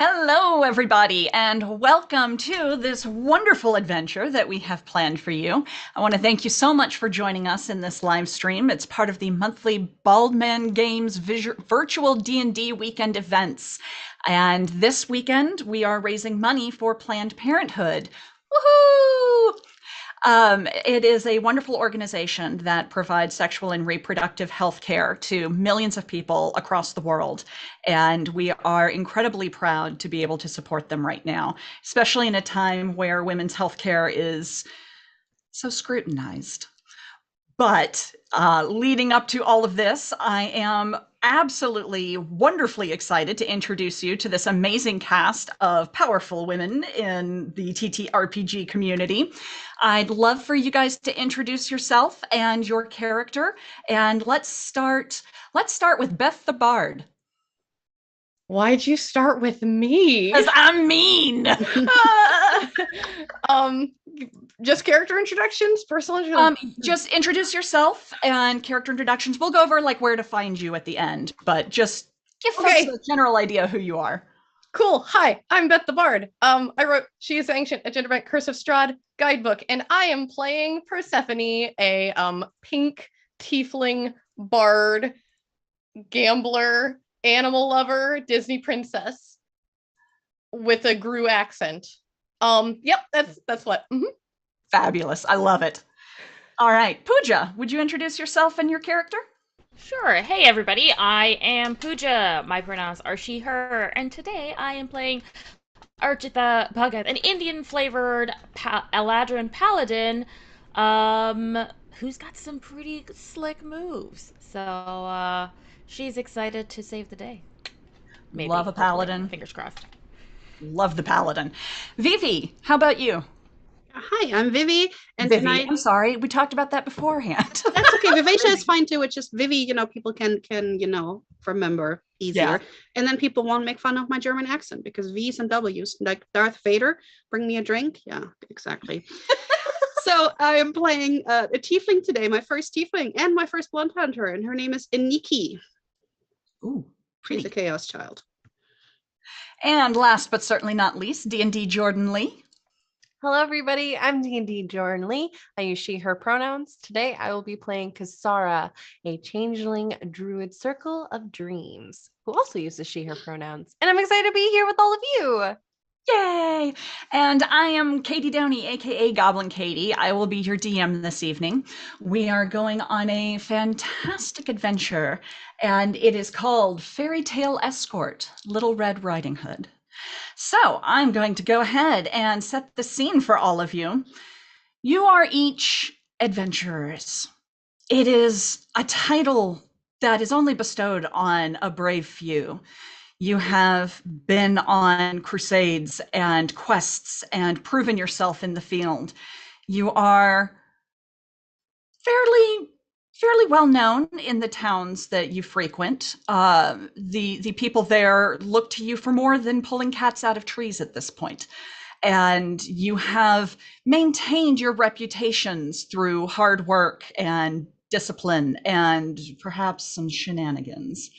Hello, everybody, and welcome to this wonderful adventure that we have planned for you. I want to thank you so much for joining us in this live stream. It's part of the monthly Baldman Games virtual D&D weekend events. And this weekend, we are raising money for Planned Parenthood. Woohoo! It is a wonderful organization that provides sexual and reproductive health care to millions of people across the world. And we are incredibly proud to be able to support them right now, especially in a time where women's health care is so scrutinized. But leading up to all of this, I am absolutely wonderfully excited to introduce you to this amazing cast of powerful women in the TTRPG community. I'd love for you guys to introduce yourself and your character, and let's start with Beth the Bard. Why'd you start with me? Because I'm mean. um, just character introductions, personal introductions. Just introduce yourself and character introductions. We'll go over like where to find you at the end, but just give folks a general idea who you are. Cool. Hi, I'm Beth the Bard. I wrote She is Ancient, a Genderbent Curse of Strahd guidebook, and I am playing Persephone, a pink tiefling bard, gambler, animal lover, Disney princess with a Gru accent. Yep, that's what. Mm-hmm. Fabulous. I love it. All right, Pooja, would you introduce yourself and your character? Sure. Hey, everybody. I am Pooja. My pronouns are she, her, and today I am playing Architha Bhagat, an Indian-flavored Eladrin paladin, who's got some pretty slick moves. So, she's excited to save the day. Maybe. Love a paladin. Fingers crossed. Love the paladin. Vivi, how about you? Hi, I'm Vivi, and Vivi, tonight I'm sorry, we talked about that beforehand. That's okay. Vivacia is fine too. It's just Vivi, people can remember easier. Yeah. And then people won't make fun of my German accent because V's and W's, like Darth Vader, bring me a drink. Yeah, exactly. So I am playing a tiefling today, my first tiefling and my first blunt hunter, and her name is Iniki. Ooh, she's a chaos child. And last but certainly not least, D&D Jordan Lee. Hello, everybody. I'm D&D Jordan Lee. I use she, her pronouns. Today, I will be playing Kasara, a changeling druid circle of dreams, who also uses she, her pronouns. And I'm excited to be here with all of you. Yay! And I am Katie Downey, aka Goblin Katie. I will be your DM this evening. We are going on a fantastic adventure, and it is called Fairy Tale Escort, Little Red Riding Hood. So I'm going to go ahead and set the scene for all of you. You are each adventurers. It is a title that is only bestowed on a brave few. You have been on crusades and quests and proven yourself in the field. You are fairly well known in the towns that you frequent. The people there look to you for more than pulling cats out of trees at this point. And you have maintained your reputations through hard work and discipline and perhaps some shenanigans.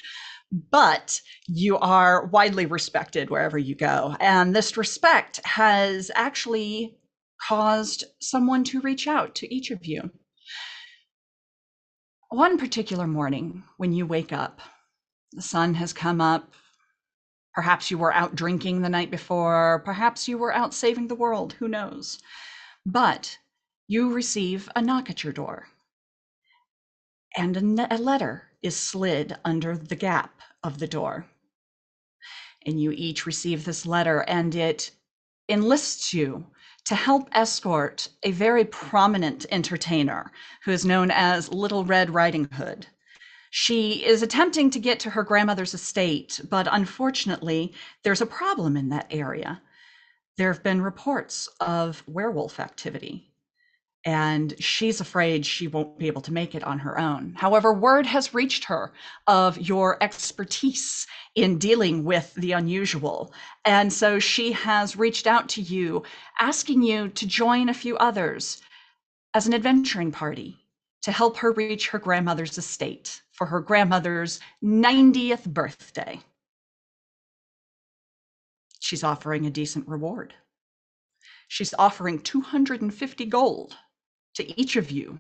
But you are widely respected wherever you go. And this respect has actually caused someone to reach out to each of you. One particular morning when you wake up, the sun has come up. Perhaps you were out drinking the night before. Perhaps you were out saving the world. Who knows? But you receive a knock at your door. And a letter is slid under the gap of the door. And you each receive this letter, and it enlists you to help escort a very prominent entertainer who is known as Little Red Riding Hood. She is attempting to get to her grandmother's estate, but unfortunately, there's a problem in that area. There have been reports of werewolf activity, and she's afraid she won't be able to make it on her own. However, word has reached her of your expertise in dealing with the unusual. And so she has reached out to you, asking you to join a few others as an adventuring party to help her reach her grandmother's estate for her grandmother's 90th birthday. she's offering a decent reward. She's offering 250 gold to each of you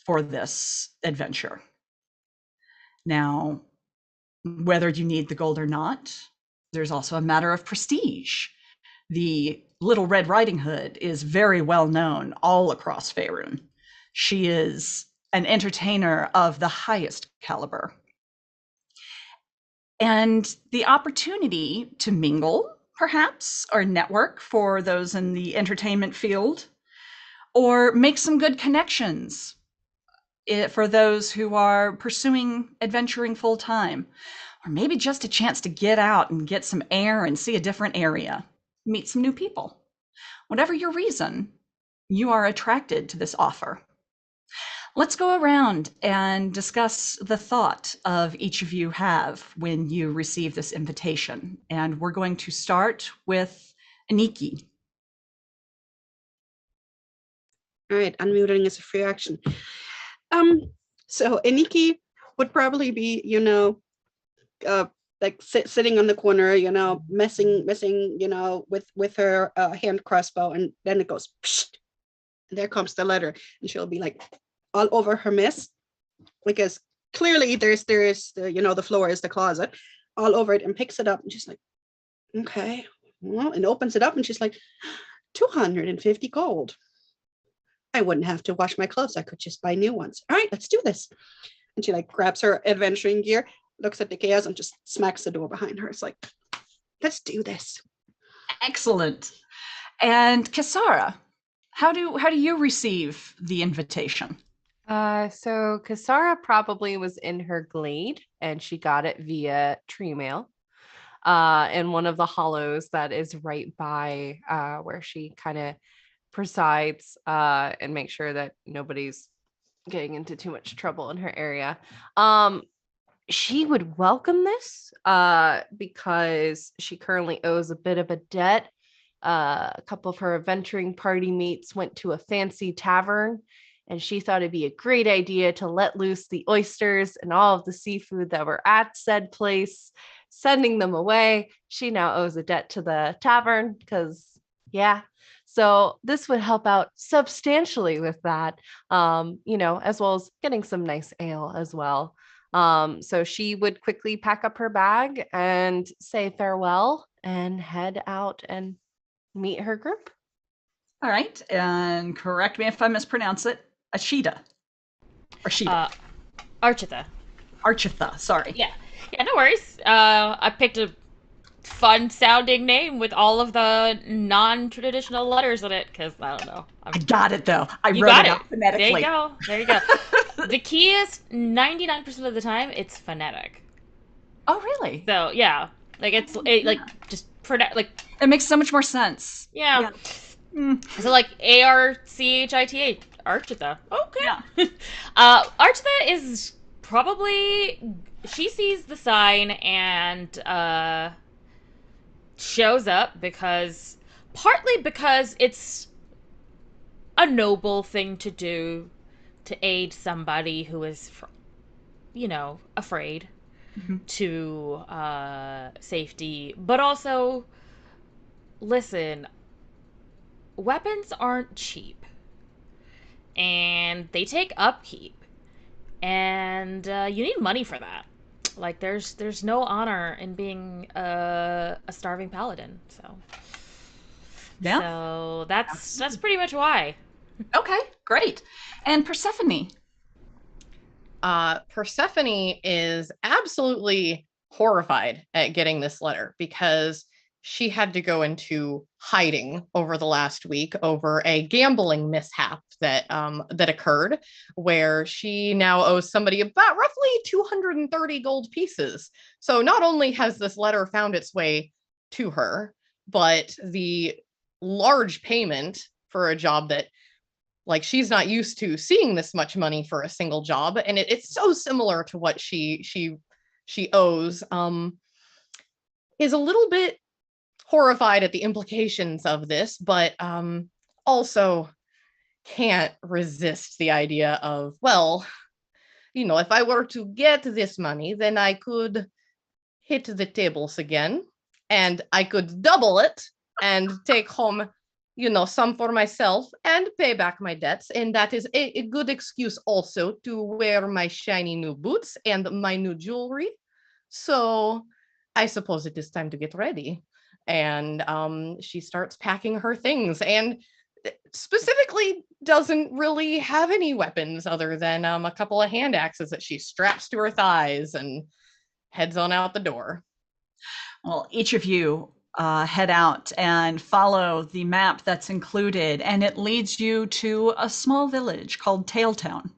for this adventure. Now, whether you need the gold or not, there's also a matter of prestige. The Little Red Riding Hood is very well known all across Faerun. She is an entertainer of the highest caliber. And the opportunity to mingle, perhaps, or network for those in the entertainment field, or make some good connections for those who are pursuing adventuring full time, or maybe just a chance to get out and get some air and see a different area, meet some new people. Whatever your reason, you are attracted to this offer. Let's go around and discuss the thought of each of you have when you receive this invitation. And we're going to start with Aniki. All right, unmuting is a free action. So Aniki would probably be, like sitting on the corner, messing, with her hand crossbow, and then it goes, psh, and there comes the letter, and she'll be like all over her mess, because clearly there's the floor is the closet, all over it, and picks it up, and she's like, okay, well, and opens it up, and she's like, 250 gold. I wouldn't have to wash my clothes. I could just buy new ones. All right, let's do this. And she like grabs her adventuring gear, looks at the chaos, and just smacks the door behind her. It's like, let's do this. Excellent. And Kisara, how do you receive the invitation? So Kasara probably was in her glade, and she got it via tree mail. In one of the hollows that is right by where she kind of presides and make sure that nobody's getting into too much trouble in her area. She would welcome this because she currently owes a bit of a debt. A couple of her adventuring party mates went to a fancy tavern, and she thought it'd be a great idea to let loose the oysters and all of the seafood that were at said place, sending them away. She now owes a debt to the tavern because, yeah. So this would help out substantially with that, as well as getting some nice ale as well. So she would quickly pack up her bag and say farewell and head out and meet her group. All right, and correct me if I mispronounce it. Ashita. Or Sheeta. Architha. Architha, sorry. Yeah, no worries. I picked a fun sounding name with all of the non-traditional letters in it, because I don't know. I got it though. I You wrote got it it. out phonetically. There you go. The key is 99% of the time it's phonetic. Oh, really? So yeah, like just like it makes so much more sense. Yeah. So like Archita, Architha. Okay. Yeah. Architha is probably, she sees the sign and shows up partly because it's a noble thing to do to aid somebody who is, afraid to safety, but also, listen, weapons aren't cheap, and they take upkeep, and you need money for that. Like, there's no honor in being a starving paladin. So yeah, so that's pretty much why. Okay, great. And Persephone. Persephone is absolutely horrified at getting this letter because she had to go into hiding over the last week over a gambling mishap that occurred, where she now owes somebody about roughly 230 gold pieces. So not only has this letter found its way to her, but the large payment for a job that, like, she's not used to seeing this much money for a single job, and it's so similar to what she owes, is a little bit horrified at the implications of this, but also can't resist the idea of, well, if I were to get this money, then I could hit the tables again and I could double it and take home, some for myself and pay back my debts. And that is a good excuse also to wear my shiny new boots and my new jewelry. So I suppose it is time to get ready. And she starts packing her things, and specifically doesn't really have any weapons other than a couple of hand axes that she straps to her thighs and heads on out the door. Well, each of you head out and follow the map that's included, and it leads you to a small village called Tailtown.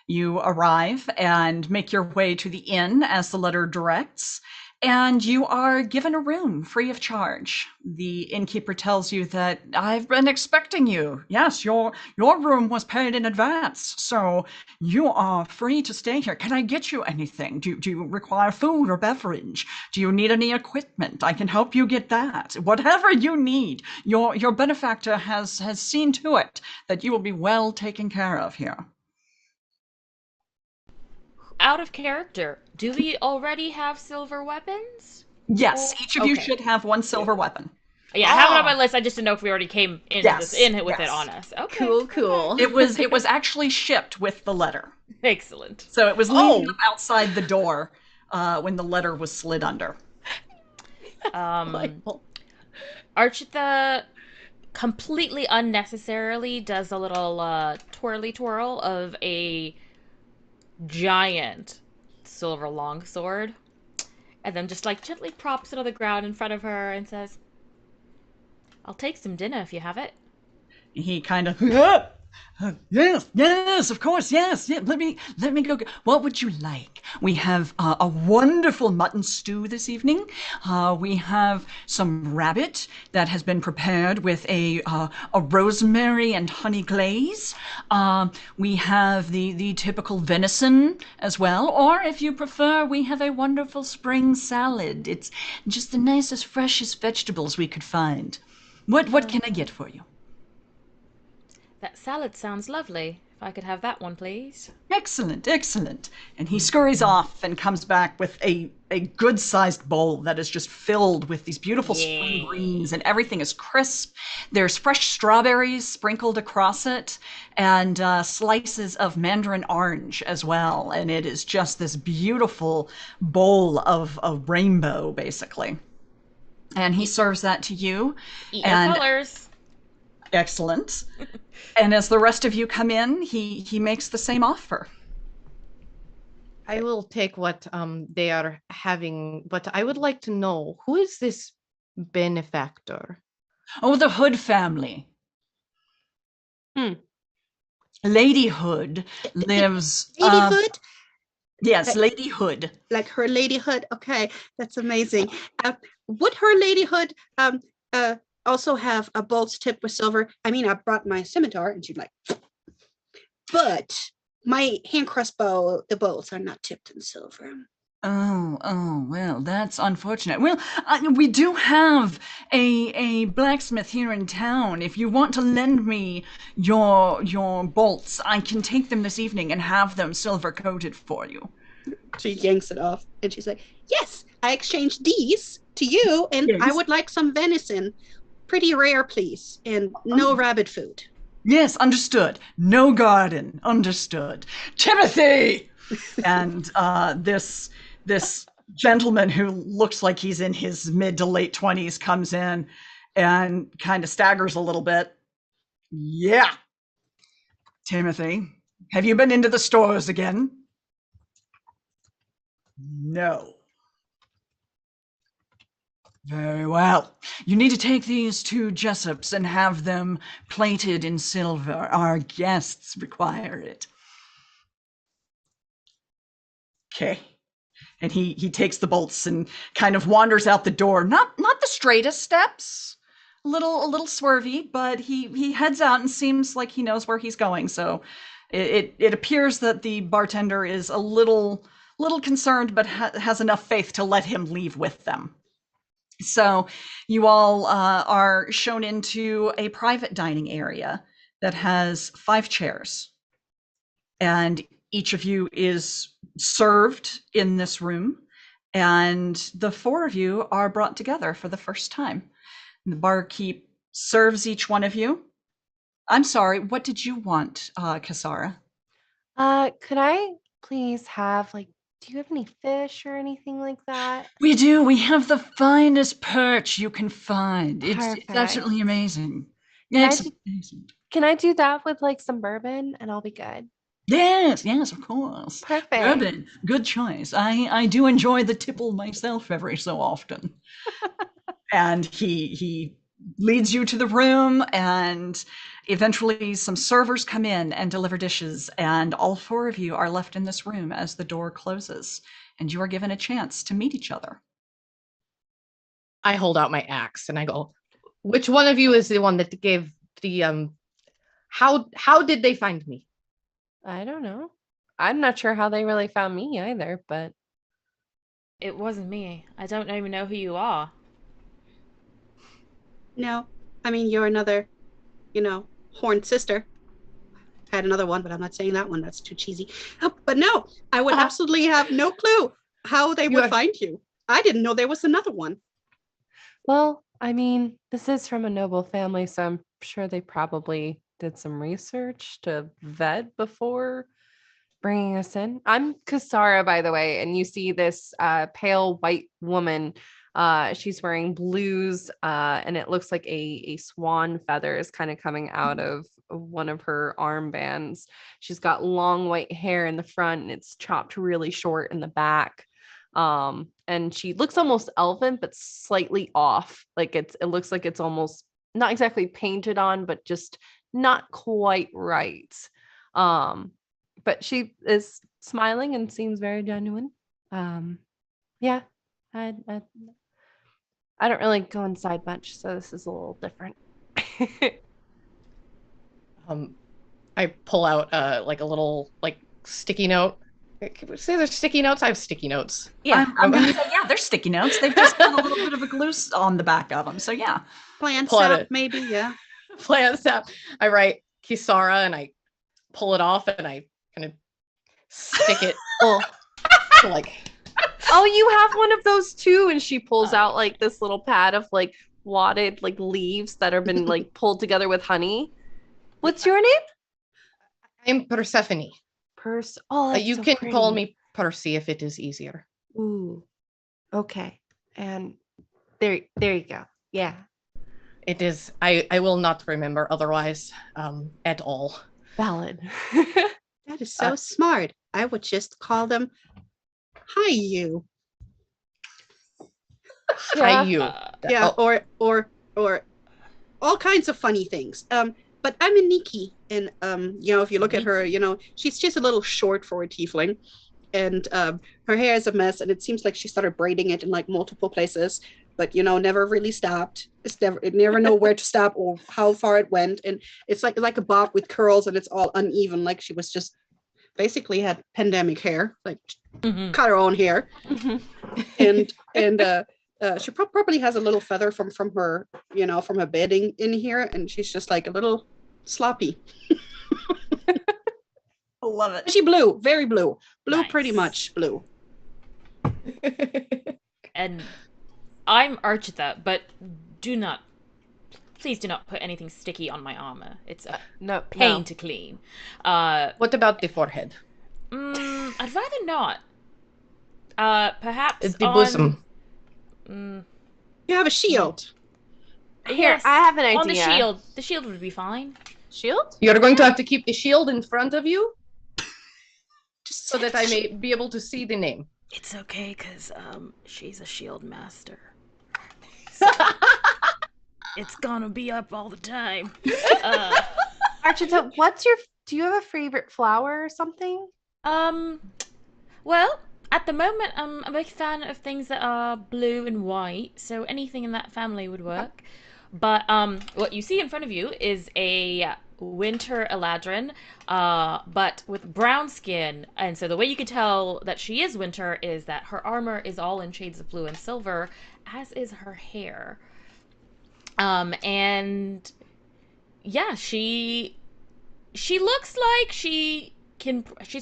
You arrive and make your way to the inn as the letter directs, and you are given a room free of charge. The innkeeper tells you that I've been expecting you. Yes, your room was paid in advance, so you are free to stay here. Can I get you anything? Do you require food or beverage? Do you need any equipment? I can help you get that. Whatever you need, your benefactor has seen to it that you will be well taken care of here. Out of character, do we already have silver weapons? Yes, each of you should have one silver weapon. Yeah, I have it on my list. I just didn't know if we already came into this inn with it on us. Okay. Cool. It was actually shipped with the letter. Excellent. So it was leaning up outside the door when the letter was slid under. Architha completely unnecessarily does a little twirly twirl of a giant silver longsword, and then just like gently props it on the ground in front of her and says, "I'll take some dinner if you have it." He kind of yes, of course, yes. Yeah, let me go. What would you like? We have a wonderful mutton stew this evening. We have some rabbit that has been prepared with a rosemary and honey glaze. We have the typical venison as well, or if you prefer, we have a wonderful spring salad. It's just the nicest, freshest vegetables we could find. What can I get for you? That salad sounds lovely. If I could have that one, please. Excellent, excellent. And he scurries off and comes back with a good-sized bowl that is just filled with these beautiful spring greens, and everything is crisp. There's fresh strawberries sprinkled across it, and slices of mandarin orange as well. And it is just this beautiful bowl of rainbow, basically. And he serves that to you. Eat your colors. Excellent. And as the rest of you come in, he makes the same offer. I will take what they are having, but I would like to know, who is this benefactor? Oh, the Hood family. Lady Hood lives. Lady Hood? Yes, Lady Hood. Like her ladyhood. Okay, that's amazing. Would her ladyhood also have a bolts tipped with silver? I mean, I brought my scimitar, and she's like, but my hand crossbow, the bolts are not tipped in silver. Oh, well, that's unfortunate. Well, we do have a blacksmith here in town. If you want to lend me your bolts, I can take them this evening and have them silver coated for you. She yanks it off, and she's like, yes, I exchanged these to you, and yes. I would like some venison. Pretty rare, please, and no rabbit food. Yes, understood. No garden, understood. Timothy! And this gentleman who looks like he's in his mid to late 20s comes in and kind of staggers a little bit. Yeah. Timothy, have you been into the stores again? No. Very well. You need to take these to Jessup's and have them plated in silver. Our guests require it. Okay. And he takes the bolts and kind of wanders out the door. Not the straightest steps. A little swervy, but he heads out and seems like he knows where he's going. So it appears that the bartender is a little concerned, but has enough faith to let him leave with them. So you all are shown into a private dining area that has 5 chairs. And each of you is served in this room. and the four of you are brought together for the first time. The barkeep serves each one of you. I'm sorry, what did you want, Kasara? Could I please have like, do you have any fish or anything like that? We do. We have the finest perch you can find. It's Perfect. absolutely amazing. Can I It's do- amazing. Can I do that with like some bourbon and I'll be good? Yes, of course. Perfect. Bourbon, good choice. I do enjoy the tipple myself every so often. And he leads you to the room, and eventually some servers come in and deliver dishes, and all four of you are left in this room as the door closes, and you are given a chance to meet each other. I hold out my axe and I go, which one of you is the one that gave the how did they find me? I don't know. I'm not sure how they really found me either, but It wasn't me. I don't even know who you are. No, I mean, you're another, horned sister. Had another one, but I'm not saying that one. That's too cheesy. But no, I would absolutely have no clue how they would find you. I didn't know there was another one. well, I mean, this is from a noble family, so I'm sure they probably did some research to vet before bringing us in. I'm Kasara, by the way, and you see this pale white woman. She's wearing blues, and it looks like a swan feather is kind of coming out of one of her armbands. She's got long white hair in the front, and it's chopped really short in the back. And she looks almost elven, but slightly off. Like it looks like it's almost not exactly painted on, but just not quite right. But she is smiling and seems very genuine. Yeah, I don't really go inside much, so this is a little different. I pull out like a little like sticky note. Can we say there's sticky notes? I have sticky notes. Yeah. I'm going to say, yeah, they're sticky notes. They've just got a little bit of a glue on the back of them. So, yeah. Plan Pull out sap, it. maybe, yeah. Plan sap. I write Kisara and I pull it off and I kind of stick it to, like. Oh, you have one of those too, and she pulls out like this little pad of like wadded like leaves that have been like pulled together with honey. What's your name? I'm Persephone. Oh, that's You so can pretty. call me Percy if it is easier. Ooh, okay. And there you go. Yeah. It is. I will not remember otherwise at all. Valid. That is so smart. I would just call them, hi, you. Hi, you. Yeah, or all kinds of funny things. But I'm a Nikki, and if you look at her, she's just a little short for a tiefling, and her hair is a mess, and it seems like she started braiding it in like multiple places, but never really stopped. It never know where to stop or how far it went, and it's like a bob with curls, and it's all uneven, like she was just basically had pandemic hair, like cut her own hair, and she probably has a little feather from her, from her bedding in here, and she's just like a little sloppy. I love it. She blue, very blue, Nice. pretty much blue. And I'm Archita, but please do not put anything sticky on my armor. It's a pain to clean. What about the forehead? I'd rather not. Perhaps The on bosom. You have a shield. Here, yes, I have an idea. on the shield. The shield would be fine. Shield? You're going to have to keep the shield in front of you so that I may be able to see the name. It's okay, because she's a shield master. It's gonna be up all the time. Archita, do you have a favorite flower or something? Well, at the moment, I'm a big fan of things that are blue and white, so anything in that family would work. But what you see in front of you is a winter eladrin, but with brown skin. And so the way you can tell that she is winter is that her armor is all in shades of blue and silver, as is her hair. And yeah, she looks like she's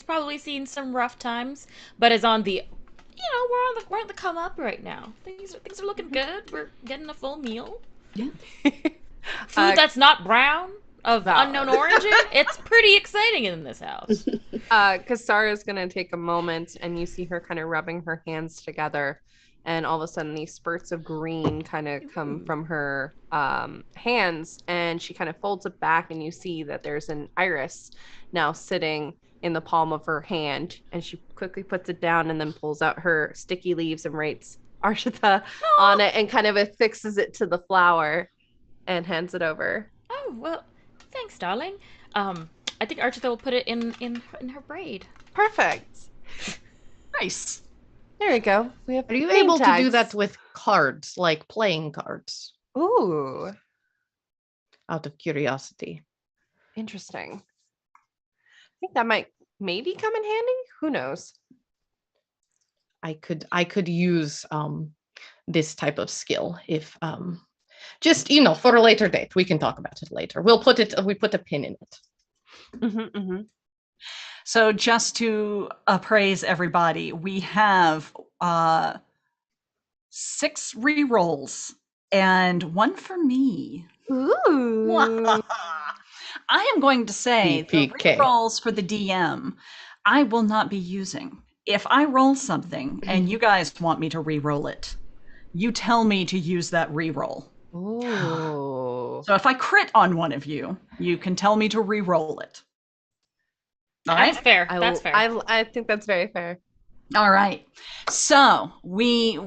probably seen some rough times, but is on the we're on the come up right now. Things are looking good. We're getting a full meal. Yeah. Food that's not brown of Valid. unknown origin. It's pretty exciting in this house. Kasara's gonna take a moment, and you see her kind of rubbing her hands together, and all of a sudden these spurts of green kind of come from her hands, and she kind of folds it back, and you see that there's an iris now sitting in the palm of her hand, and she quickly puts it down and then pulls out her sticky leaves and writes Arshita on it and kind of affixes it to the flower and hands it over. Oh, well, thanks, darling. I think Archita will put it in her braid. Perfect. Nice. There we go. We have Are you name able to do tags. that with cards, like playing cards? Ooh, Out of curiosity. interesting. I think that might maybe come in handy. Who knows? I could use this type of skill if just for a later date. We can talk about it later. We put a pin in it. Mm-hmm. So just to appraise everybody, we have 6 rerolls and 1 for me. Ooh. I am going to say the PPK. rerolls for the DM, I will not be using. If I roll something and you guys want me to re-roll it, you tell me to use that re-roll. Ooh. So if I crit on one of you, you can tell me to re-roll it. All right? That's fair. That's fair. I think that's very fair. All right. So we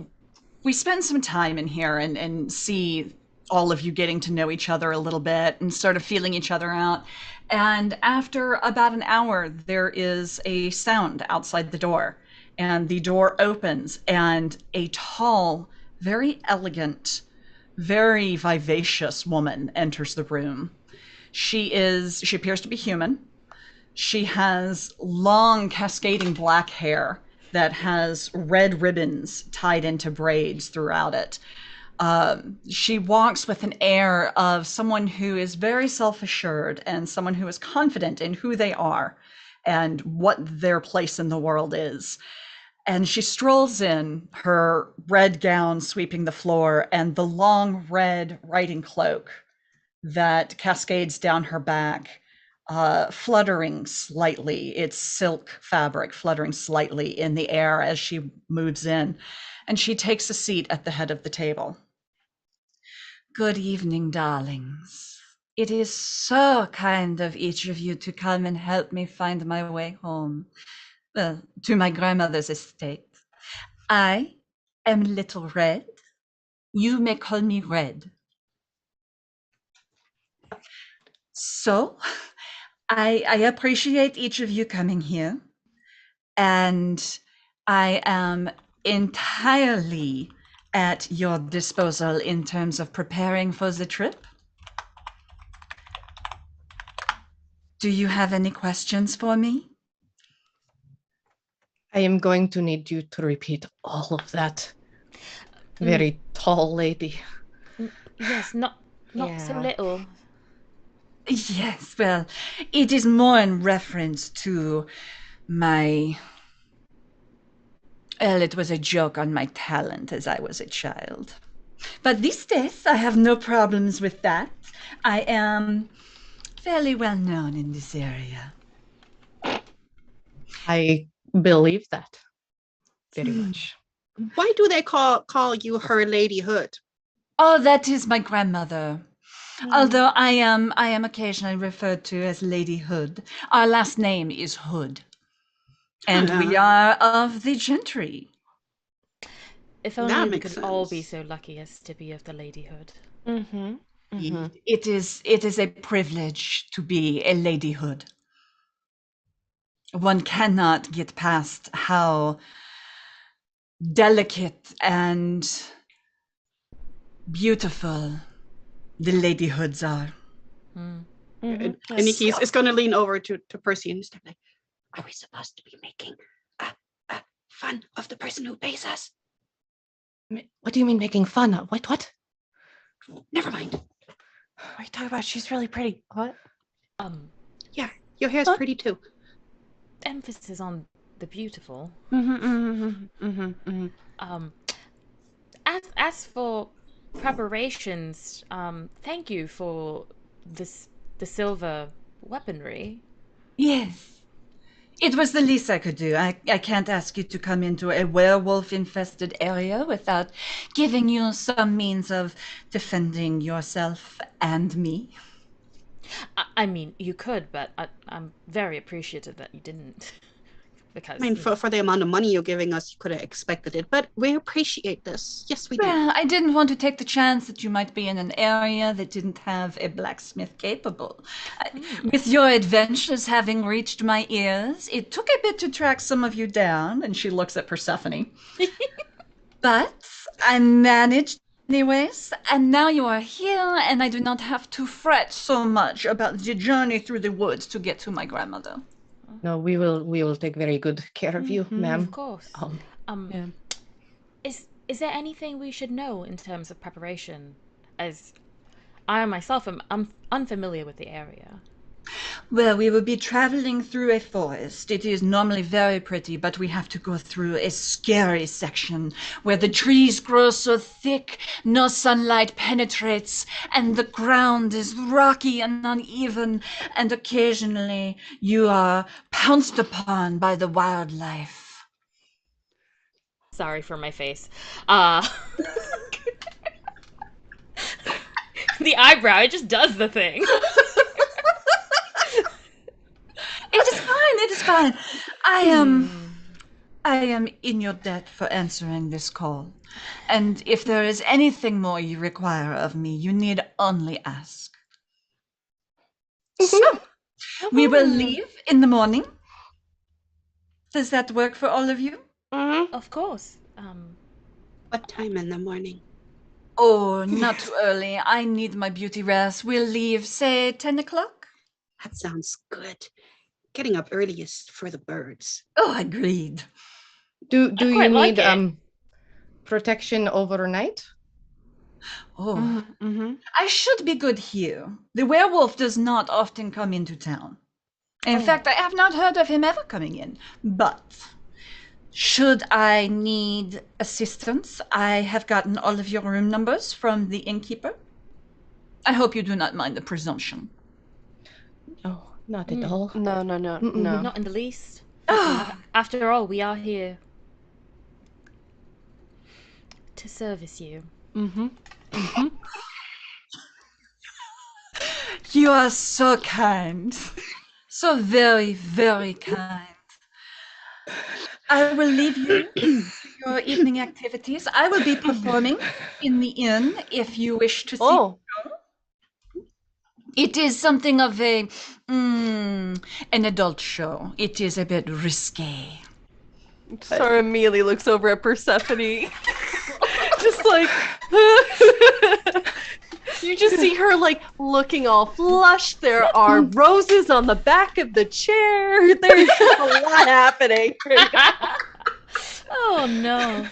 spend some time in here and see all of you getting to know each other a little bit and sort of feeling each other out. And after about an hour, there is a sound outside the door. And the door opens and a tall, very elegant, very vivacious woman enters the room. She appears to be human. She has long cascading black hair that has red ribbons tied into braids throughout it. She walks with an air of someone who is very self-assured and someone who is confident in who they are and what their place in the world is. And she strolls in, her red gown sweeping the floor and the long red riding cloak that cascades down her back, fluttering slightly, its silk fabric fluttering slightly in the air as she moves in. And she takes a seat at the head of the table. Good evening, darlings. It is so kind of each of you to come and help me find my way home, to my grandmother's estate. I am Little Red. You may call me Red. So, I appreciate each of you coming here, and I am entirely at your disposal in terms of preparing for the trip. Do you have any questions for me? I am going to need you to repeat all of that. Very tall lady. Yes, not so Yeah. little. Yes, well, it is more in reference to my... Well, it was a joke on my talent as I was a child. But these days, I have no problems with that. I am fairly well known in this area. I believe that very much. Why do they call you her ladyhood? Oh, that is my grandmother. Although I am occasionally referred to as Lady Hood. Our last name is Hood. And we are of the gentry. If That only we makes could all be sense. so lucky as to be of the ladyhood. Mm-hmm. Mm-hmm. It is a privilege to be a ladyhood. One cannot get past how delicate and beautiful the ladihoods are. And he's going to lean over to Percy and step like, "Are we supposed to be making fun of the person who pays us?" What do you mean making fun of? What? Never mind. What are you talking about? She's really pretty. What? Yeah, your hair's What? pretty too. Emphasis on the beautiful. Mm-hmm. Um, as for preparations, thank you for the silver weaponry. Yes. It was the least I could do. I can't ask you to come into a werewolf-infested area without giving you some means of defending yourself and me. I mean, you could, but I'm very appreciative that you didn't. I Because, mean, you know. for the amount of money you're giving us, you could have expected it, but we appreciate this. Yes, we do. Well, I didn't want to take the chance that you might be in an area that didn't have a blacksmith capable. With your adventures having reached my ears, it took a bit to track some of you down, and she looks at Persephone. But I managed anyways, and now you are here, and I do not have to fret so much about the journey through the woods to get to my grandmother. No, we will take very good care of you, ma'am. Of course. Yeah. Is there anything we should know in terms of preparation? As I myself am unfamiliar with the area. Well, we will be traveling through a forest. It is normally very pretty, but we have to go through a scary section where the trees grow so thick no sunlight penetrates, and the ground is rocky and uneven, and occasionally you are pounced upon by the wildlife. Sorry for my face. The eyebrow, it just does the thing. It is fine, it is fine. I am in your debt for answering this call. And if there is anything more you require of me, you need only ask. So, we will leave in the morning. Does that work for all of you? Mm-hmm. Of course. What time in the morning? Oh, not too early. I need my beauty rest. We'll leave, say, 10 o'clock? That sounds good. Getting up early is for the birds. Oh, agreed. Do I you quite like need it. protection overnight? Oh, Mm-hmm. I should be good here. The werewolf does not often come into town. In fact, I have not heard of him ever coming in. But should I need assistance, I have gotten all of your room numbers from the innkeeper. I hope you do not mind the presumption. No, not at all. No. Mm-mm. No. Not in the least. Ah, After all, we are here to service you. Mm-hmm. you are so kind. So very, very kind. I will leave you to your evening activities. I will be performing in the inn if you wish to see. Oh. It is something of an adult show. It is a bit risque. Sarah immediately looks over at Persephone. Just like you just see her like looking all flushed. There are roses on the back of the chair. There's a lot happening. Oh no.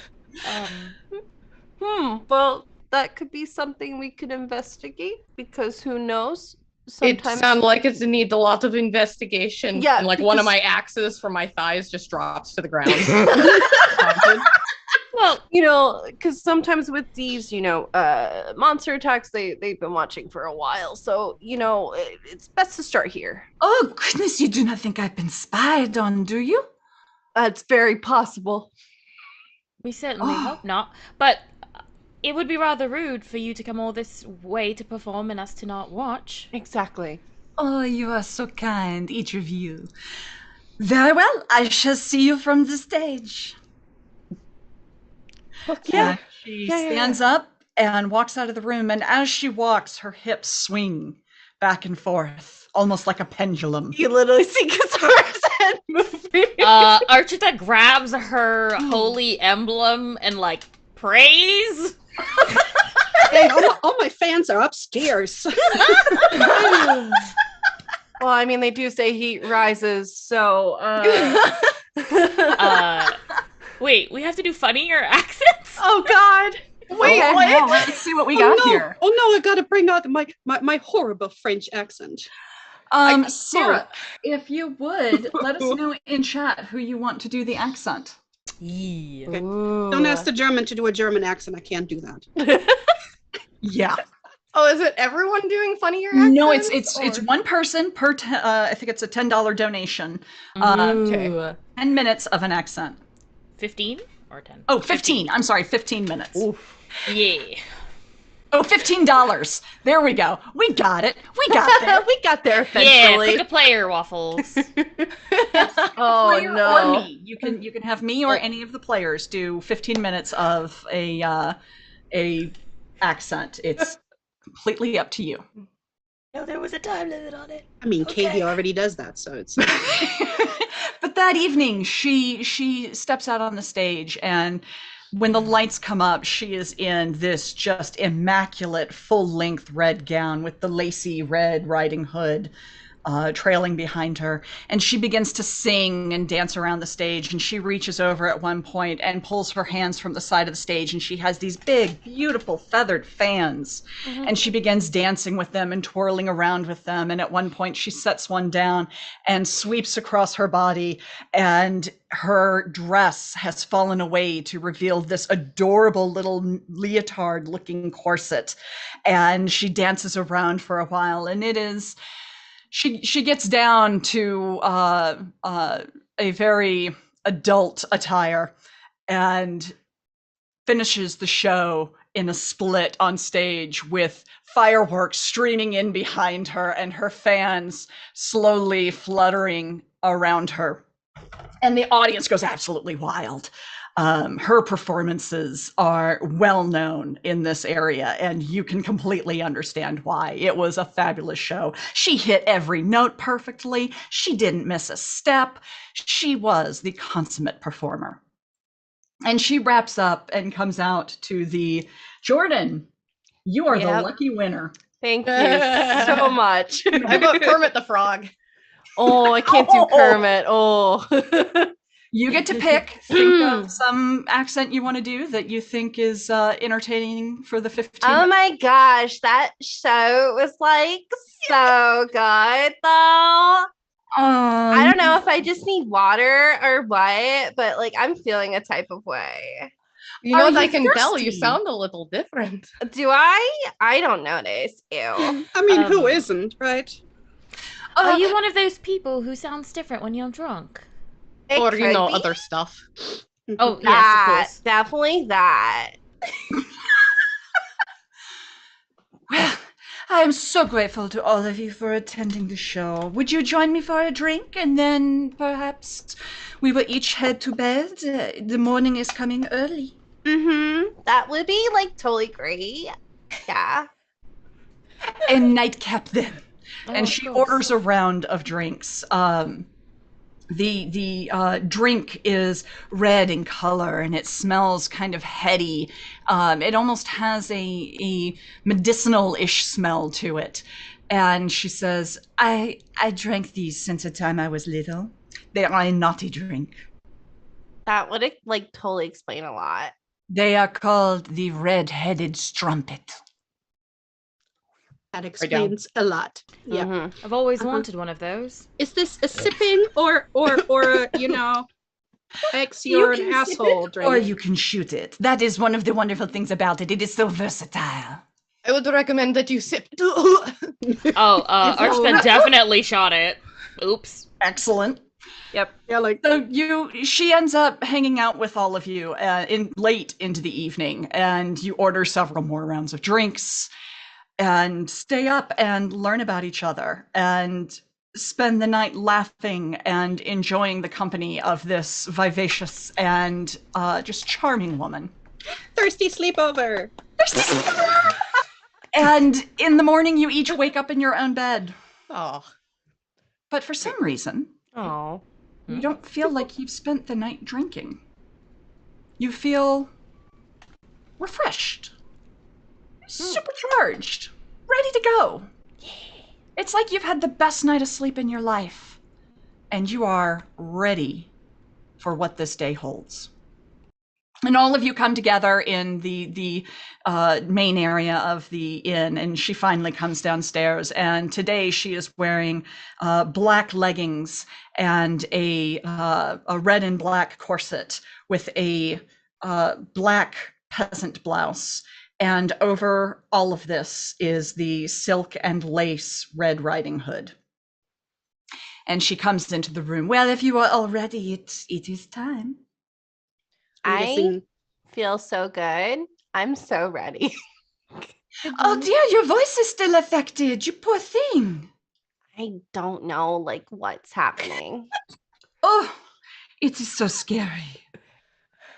Well, that could be something we could investigate because who knows? It sounds like it needs a lot of investigation. Yeah, and like one of because- my axes from my thighs just drops to the ground. Well, because sometimes with these, monster attacks, they've been watching for a while. So, it's best to start here. Oh, goodness, you do not think I've been spied on, do you? That's very possible. We certainly hope not. But it would be rather rude for you to come all this way to perform and us to not watch. Exactly. Oh, you are so kind, each of you. Very well, I shall see you from the stage. Yeah. She stands up and walks out of the room, and as she walks, her hips swing back and forth, almost like a pendulum. You literally see Kasara's head moving. Archita grabs her holy emblem and like prays. Hey, all my fans are upstairs. Well, I mean, they do say heat rises, so. Wait, we have to do funnier accents? Oh God! Wait, what? Let's see what we got here. Oh no, I gotta bring out my horrible French accent. Sarah, if you would, let us know in chat who you want to do the accent. Yeah. Okay. Don't ask the German to do a German accent. I can't do that. Yeah. Oh, is it everyone doing funnier No, accents? it's one person per. I think it's a $10 donation. Ooh. 10 minutes of an accent. 15 or 10? Oh, 15. I'm sorry, 15 minutes. Oof. Yeah. Oh, $15. There we go. We got it. We got there. We got there Yeah, eventually. pick a player, Waffles. Oh Player no. or me. You can have me or any of the players do 15 minutes of a accent. It's completely up to you. No, there was a time limit on it. I mean, Katie already does that, so it's. But that evening, she steps out on the stage, and when the lights come up, she is in this just immaculate full-length red gown with the lacy red riding hood trailing behind her, and she begins to sing and dance around the stage, and she reaches over at one point and pulls her hands from the side of the stage, and she has these big, beautiful feathered fans, and she begins dancing with them and twirling around with them, and at one point she sets one down and sweeps across her body, and her dress has fallen away to reveal this adorable little leotard looking corset, and she dances around for a while, and it is she gets down to a very adult attire and finishes the show in a split on stage with fireworks streaming in behind her and her fans slowly fluttering around her. And the audience goes absolutely wild. Her performances are well known in this area, and you can completely understand why. It was a fabulous show. She hit every note perfectly. She didn't miss a step. She was the consummate performer. And she wraps up and comes out to the Jordan. You are the lucky winner. Thank you so much. I vote Kermit the Frog. Oh, I can't do Kermit. Oh. You get to pick. Think of some accent you want to do that you think is entertaining for the 15 Oh minutes. my gosh, that show was like so good though. I don't know if I just need water or what, but like I'm feeling a type of way. You know Are what I you can tell? You thirsty? sound a little different. Do I? I don't notice. Ew. I mean, who isn't, right? Are you one of those people who sounds different when you're drunk? It Or, could you know, be other stuff. Oh, yes, of that. course. Definitely that. Well, I am so grateful to all of you for attending the show. Would you join me for a drink, and then perhaps we will each head to bed? The morning is coming early. That would be like totally great. Yeah. A nightcap then. Oh, And of she course. orders a round of drinks. The drink is red in color, and it smells kind of heady. It almost has a medicinal-ish smell to it. And she says, I drank these since the time I was little. They are a naughty drink. That would like totally explain a lot. They are called the red-headed strumpet. That explains a lot. Yeah. Mhm. I've always wanted one of those. Is this a sipping or a, you know, X your You can sip asshole it, drink? or you can shoot it. That is one of the wonderful things about it. It is so versatile. I would recommend that you sip. Oh, Archibald definitely shot it. Oops. Excellent. Yep. Yeah, like So she ends up hanging out with all of you in late into the evening, and you order several more rounds of drinks, and stay up and learn about each other, and spend the night laughing and enjoying the company of this vivacious and just charming woman. thirsty sleepover. And in the morning, you each wake up in your own bed, Oh, but for some reason, Oh. you don't feel like you've spent the night drinking. You feel refreshed, supercharged, ready to go. It's like you've had the best night of sleep in your life, and you are ready for what this day holds. And all of you come together in the main area of the inn, and she finally comes downstairs. And today she is wearing black leggings and a red and black corset with a black peasant blouse. And over all of this is the silk and lace Red Riding Hood. And she comes into the room. Well, if you are all ready, it is time. I'm I guessing- feel so good. I'm so ready. Oh dear, your voice is still affected. You poor thing. I don't know like what's happening. Oh, it is so scary.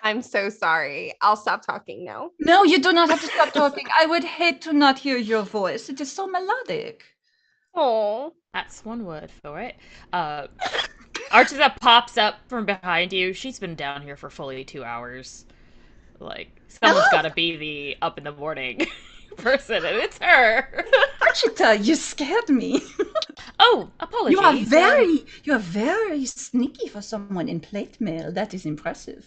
I'm so sorry. I'll stop talking now. No, you do not have to stop talking. I would hate to not hear your voice. It is so melodic. Oh. That's one word for it. Archita pops up from behind you. She's been down here for fully 2 hours. Like, someone's got to be the up in the morning person, and it's her. Archita, you scared me. Oh, apologies. You are very sneaky for someone in plate mail. That is impressive.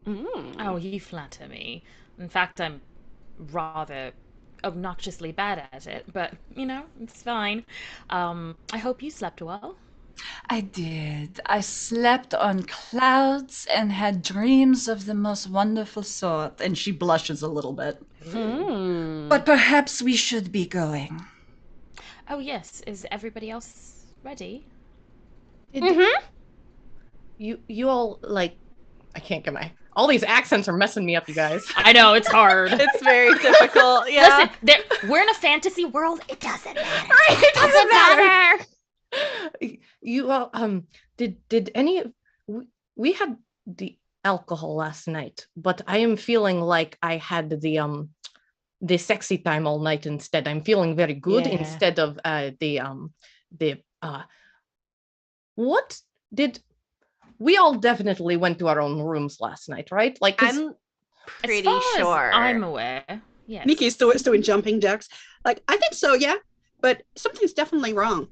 Oh, you flatter me. In fact, I'm rather obnoxiously bad at it, but, you know, it's fine. I hope you slept well. I did. I slept on clouds and had dreams of the most wonderful sort. And she blushes a little bit. But perhaps we should be going. Oh, yes. Is everybody else ready? You all like, I can't get my. All these accents are messing me up, you guys. I know, it's hard. It's very difficult. Yeah. Listen, we're in a fantasy world. It doesn't matter. It doesn't matter. You all, did any we had the alcohol last night, but I am feeling like I had the sexy time all night instead. I'm feeling very good Yeah. instead of what did we all definitely went to our own rooms last night, right? Like 'cause I'm As pretty far as sure. I'm aware. Yes. Nikki's still doing jumping jacks. Like, I think so, yeah. But something's definitely wrong.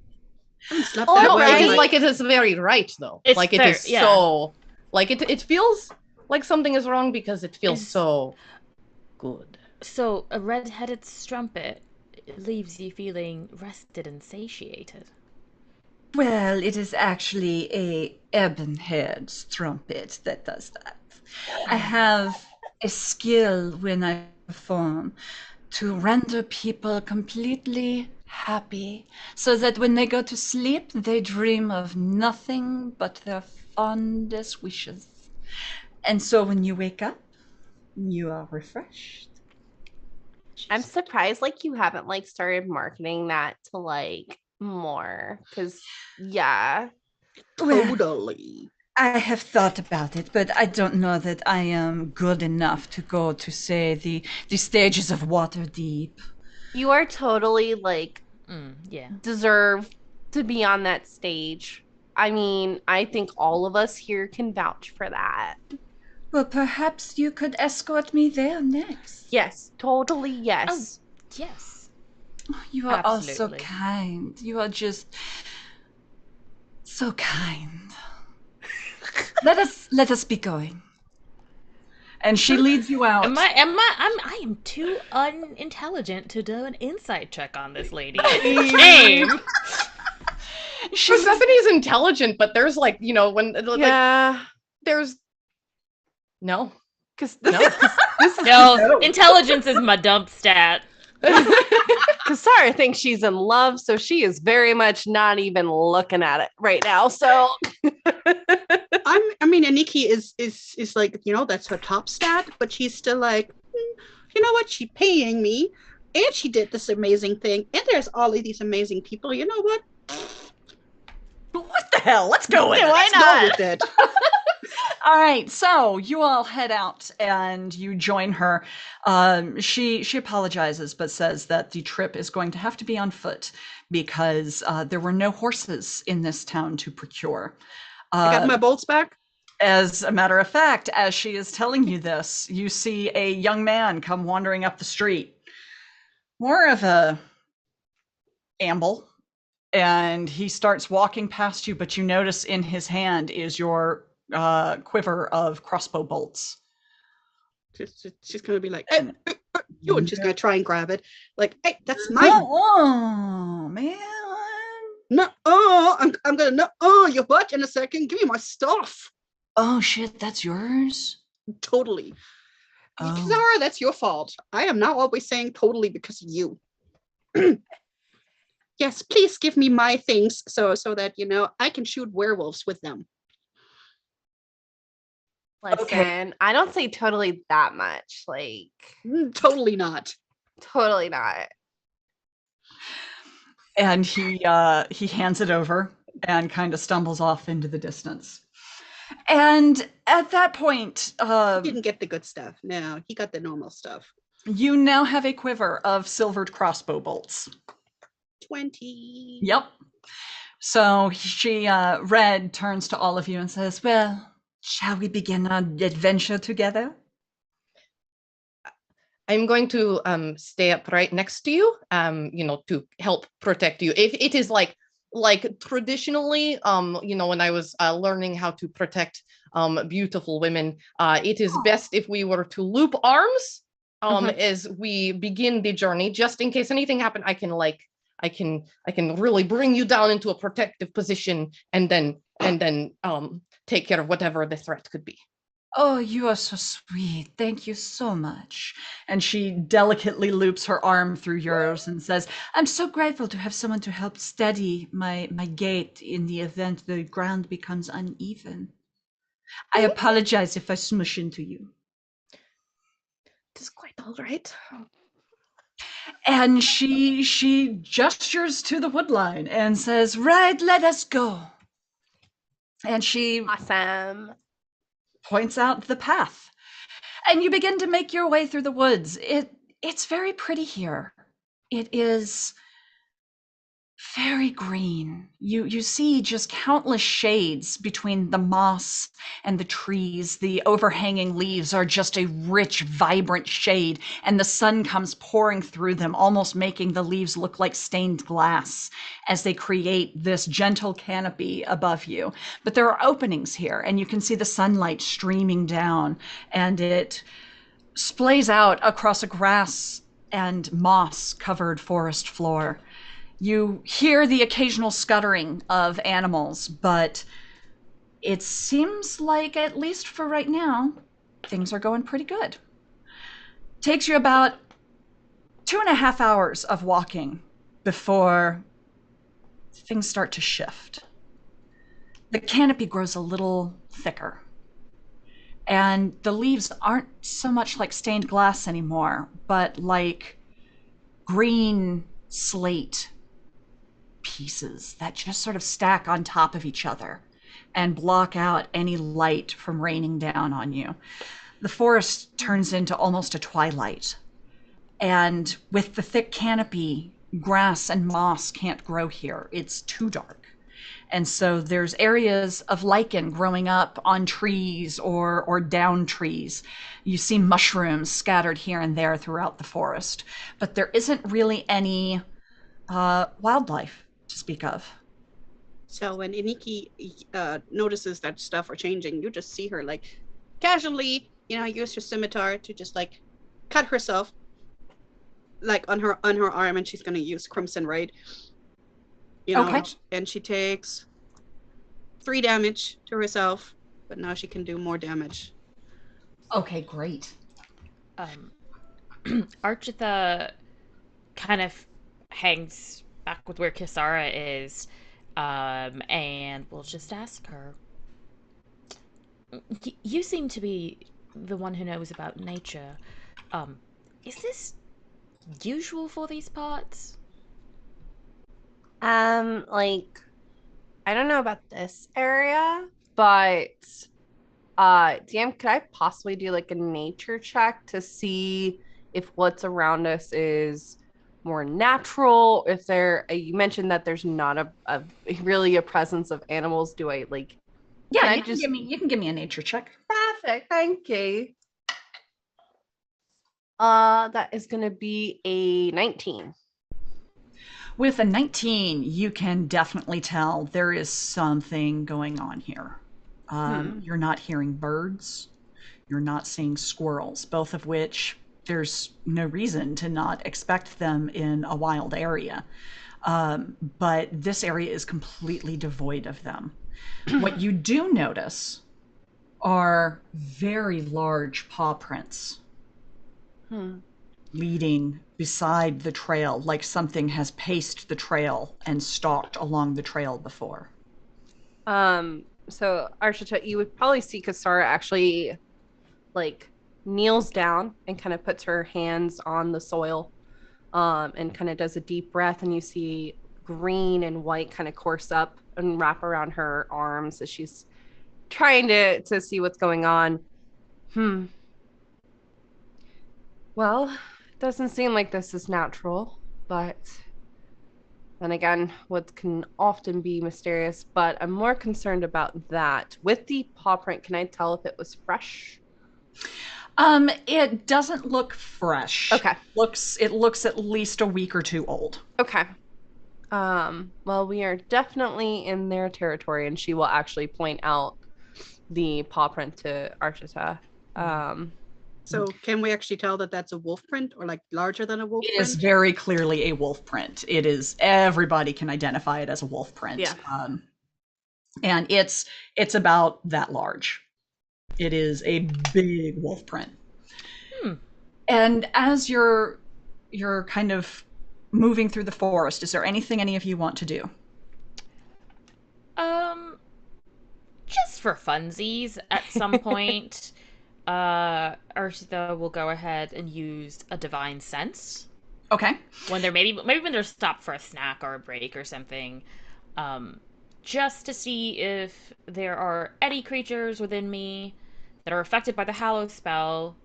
I haven't slept Oh, that no, way. it is right. like it is very right though. It's like fair, it is yeah. so like it feels like something is wrong because it feels Is- so good. So, a red-headed strumpet leaves you feeling rested and satiated. Well, it is actually a ebon-haired strumpet that does that. I have a skill when I perform to render people completely happy so that when they go to sleep, they dream of nothing but their fondest wishes. And so when you wake up, you are refreshed. I'm surprised like you haven't like started marketing that to like more because yeah. Well, Totally. I have thought about it, but I don't know that I am good enough to go to, say, the stages of Waterdeep. You are totally like Yeah. deserve to be on that stage. I mean, I think all of us here can vouch for that. Well, perhaps you could escort me there next. Yes, totally yes. Yes. You are all so Absolutely. kind. You are just so kind. Let us be going. And she leads you out. I am too unintelligent to do an insight check on this lady. Shame. Persephone's intelligent, but there's like, you know, when like Yeah, there's no. because No. this is No, intelligence is my dump stat. Kasara thinks she's in love, so she is very much not even looking at it right now. So I mean, Aniki is like, you know, that's her top stat, but she's still like, you know what? She's paying me, and she did this amazing thing, and there's all of these amazing people. You know what? What the hell? Let's go with it. Why Let's go with it. All right, so you all head out and you join her. She apologizes, but says that the trip is going to have to be on foot because there were no horses in this town to procure. I got my bolts back. As a matter of fact, as she is telling you this, you see a young man come wandering up the street. More of a amble. And he starts walking past you, but you notice in his hand is your quiver of crossbow bolts. She's gonna be like, hey, you, and she's gonna try and grab it. Like, hey, that's mine. Oh man. No, oh, I'm gonna no. Oh, your butt in a second. Give me my stuff. Oh shit, that's yours? Totally. Oh. Zara, that's your fault. I am not always saying totally because of you. Yes, please give me my things so that I can shoot werewolves with them. Listen, I don't say totally that much. Like, Totally not. totally not. And he hands it over and kind of stumbles off into the distance. And at that point, He didn't get the good stuff. No, he got the normal stuff. you now have a quiver of silvered crossbow bolts. 20. Yep. So Red turns to all of you and says, well, shall we begin our adventure together? I'm going to stay up right next to you, to help protect you. If it is like traditionally, when I was learning how to protect beautiful women, it is best if we were to loop arms as we begin the journey, just in case anything happened. I can really bring you down into a protective position and then take care of whatever the threat could be. Oh, you are so sweet. Thank you so much. And she delicately loops her arm through yours and says, I'm so grateful to have someone to help steady my gait in the event the ground becomes uneven. I apologize if I smush into you. It is quite all right. And she gestures to the woodline and says, right, let us go. And she Awesome. points out the path. And you begin to make your way through the woods. It's very pretty here. It is very green. You see just countless shades between the moss and the trees. The overhanging leaves are just a rich, vibrant shade, and the sun comes pouring through them, almost making the leaves look like stained glass as they create this gentle canopy above you. But there are openings here, and you can see the sunlight streaming down, and it splays out across a grass and moss covered forest floor. You hear the occasional scuttering of animals, but it seems like, at least for right now, things are going pretty good. Takes you about 2.5 hours of walking before things start to shift. The canopy grows a little thicker, and the leaves aren't so much like stained glass anymore, but like green slate pieces that just sort of stack on top of each other and block out any light from raining down on you. The forest turns into almost a twilight. And with the thick canopy, grass and moss can't grow here. It's too dark. And so there's areas of lichen growing up on trees or down trees. You see mushrooms scattered here and there throughout the forest. But there isn't really any wildlife to speak of. So when Iniki notices that stuff are changing, you just see her like casually, use her scimitar to just like cut herself like on her arm, and she's gonna use Crimson Raid. Okay. And she takes 3 damage to herself, but now she can do more damage. Okay, great. Architha kind of hangs back with where Kisara is, and we'll just ask her. You seem to be the one who knows about nature. Is this usual for these parts? Like, I don't know about this area, but DM, could I possibly do like a nature check to see if what's around us is more natural? If you mentioned that there's not a really a presence of animals. Do I like? Yeah, you can give me a nature check. Perfect, thank you. That is gonna be a 19. With a 19, you can definitely tell there is something going on here. You're not hearing birds. You're not seeing squirrels, both of which there's no reason to not expect them in a wild area. But this area is completely devoid of them. What you do notice are very large paw prints leading beside the trail, like something has paced the trail and stalked along the trail before. So Archita, you would probably see Kasara actually like kneels down and kind of puts her hands on the soil, and kind of does a deep breath, and you see green and white kind of course up and wrap around her arms as she's trying to see what's going on. Well, it doesn't seem like this is natural, but then again, what can often be mysterious, but I'm more concerned about that. With the paw print, can I tell if it was fresh? It doesn't look fresh. Okay. It looks at least a week or two old. Okay. Well, we are definitely in their territory, and she will actually point out the paw print to Archita. So can we actually tell that that's a wolf print, or like larger than a wolf It print? is very clearly a wolf print. It is, everybody can identify it as a wolf print. Yeah. And it's about that large. It is a big wolf print. And as you're kind of moving through the forest, is there anything any of you want to do? Just for funsies, at some point, Archita will go ahead and use a divine sense. Okay. When they're maybe when they're stopped for a snack or a break or something, just to see if there are any creatures within me that are affected by the Hallow spell,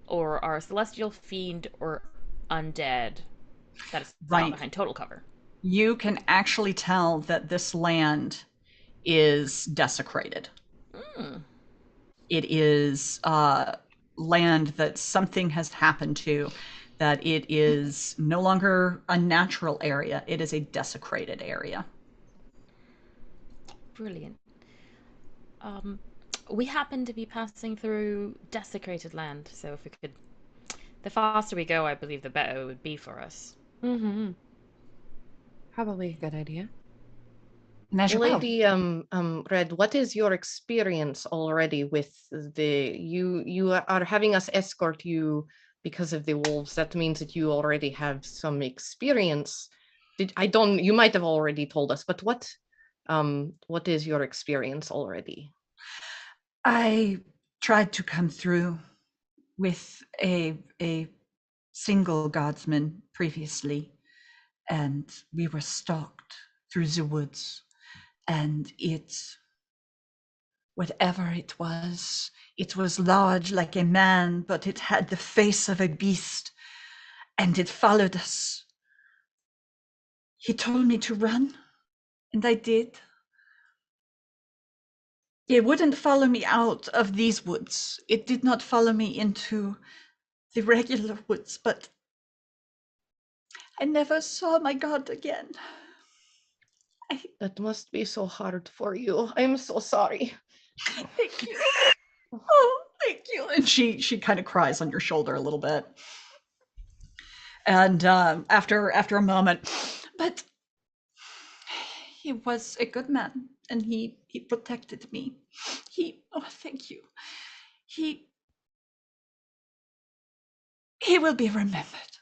or are a celestial fiend or undead that is Right. behind total cover. You can actually tell that this land is desecrated. It is land that something has happened to, that it is no longer a natural area. It is a desecrated area. Brilliant. We happen to be passing through desecrated land, so if we could, the faster we go, I believe the better it would be for us. Probably a good idea. Lady Red, what is your experience already with you are having us escort you because of the wolves? That means that you already have some experience. You might have already told us, but what is your experience already? I tried to come through with a single guardsman previously, and we were stalked through the woods, and whatever it was large like a man, but it had the face of a beast, and it followed us. He told me to run, and I did. It wouldn't follow me out of these woods. It did not follow me into the regular woods, but I never saw my god again. That must be so hard for you. I'm so sorry. Thank you. Oh, thank you. And she kind of cries on your shoulder a little bit. And after a moment, but he was a good man, and he protected me. Thank you. He will be remembered.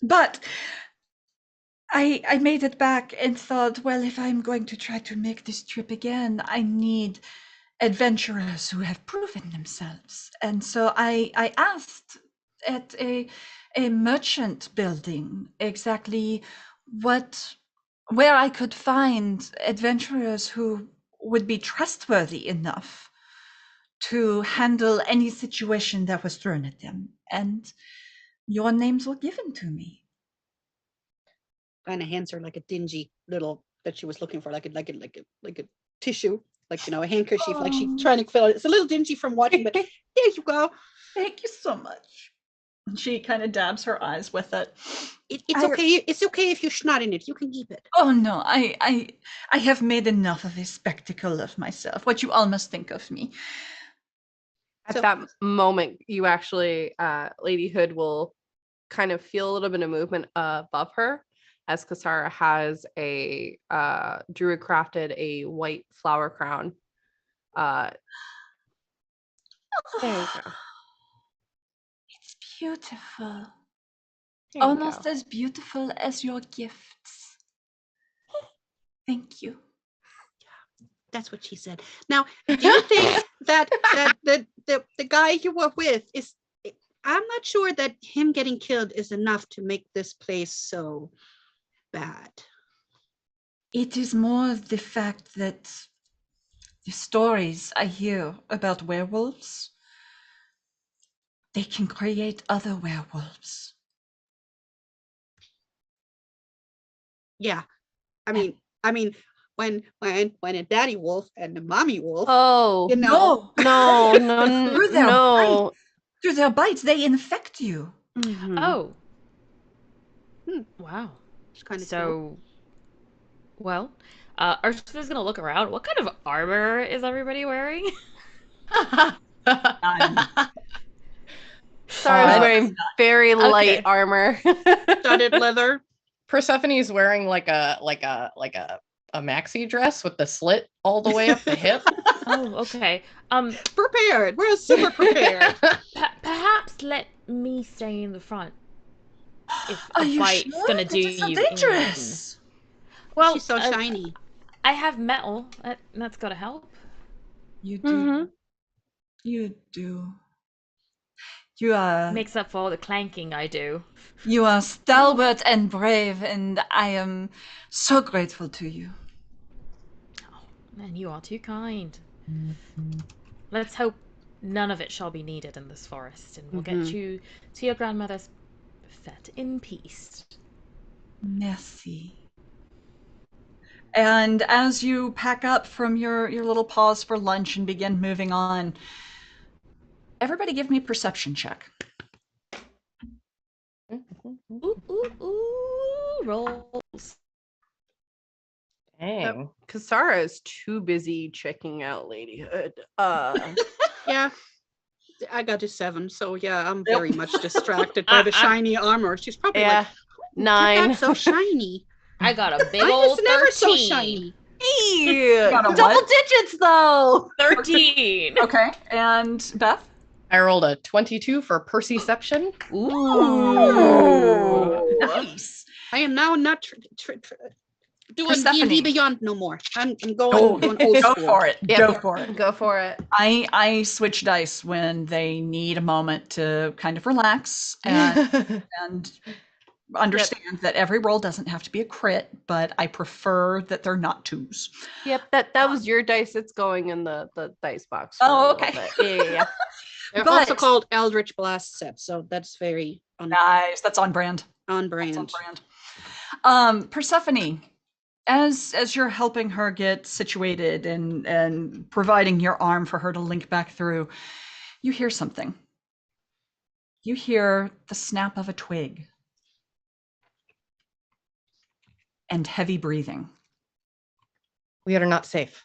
But I made it back and thought, well, if I'm going to try to make this trip again, I need adventurers who have proven themselves. And so I asked at a merchant building exactly where I could find adventurers who would be trustworthy enough to handle any situation that was thrown at them. And your names were given to me. Kind of hands her like a dingy little that she was looking for, like a tissue, like, you know, a handkerchief, like she's trying to fill it. It's a little dingy from watching, but there you go. Thank you so much. And she kind of dabs her eyes with it. It's okay. It's okay if you snot in it. You can keep it. Oh no, I have made enough of a spectacle of myself. What you all must think of me. At that moment, you actually, Lady Hood will kind of feel a little bit of movement above her as Kasara has a druid crafted a white flower crown. There you go. It's beautiful. There you Almost go. as beautiful as your gifts. Thank you. That's what she said. Now, do you think that the guy you were with is? I'm not sure that him getting killed is enough to make this place so bad. It is more the fact that the stories I hear about werewolves, they can create other werewolves. Yeah, I mean, when a daddy wolf and a mommy wolf, Oh, you know, no, Through their no. Through their bites, they infect you. Mhm. Oh. Hmm. Wow. it's kind of So, well, Arthur's gonna look around. What kind of armor is everybody wearing? Sarah's Uh, wearing very light armor. studded leather. Persephone's wearing like a maxi dress with the slit all the way up the hip. Oh, okay. Prepared. We're super prepared. Perhaps let me stay in the front. If Are a you bite's sure? gonna That do is so you dangerous. in. Well, She's so shiny. I have metal. That's gotta help. You do. Mhm. You do. You are. Makes up for all the clanking I do. You are stalwart and brave, and I am so grateful to you. Man, you are too kind. Let's hope none of it shall be needed in this forest, and we'll get you to your grandmother's fete in peace. Merci. And as you pack up from your little pause for lunch and begin moving on, everybody give me a perception check. Ooh, rolls. Dang. Kasara is too busy checking out Lady Hood. Yeah. I got a 7, so yeah, I'm very much distracted by the shiny armor. She's probably like, "Ooh, 9. that's so shiny. I got a big I old was never 13. so shiny." Hey, got a double what? digits though. 13. Okay, and Beth? I rolled a 22 for perception. Ooh. Nice. I am now not doing Persephone. D&D Beyond no more. I'm going Oh, going old go school. for it. Yep. Go for it. Go for it. I switch dice when they need a moment to kind of relax and understand that every roll doesn't have to be a crit, but I prefer that they're not twos. Yep, that was your dice. It's going in the dice box. Oh, okay. Yeah. They're But- also called Eldritch Blast sets, so that's very Nice. That's on brand. on brand. That's on brand. Persephone, as you're helping her get situated and providing your arm for her to link back through, you hear something. You hear the snap of a twig and heavy breathing. We are not safe.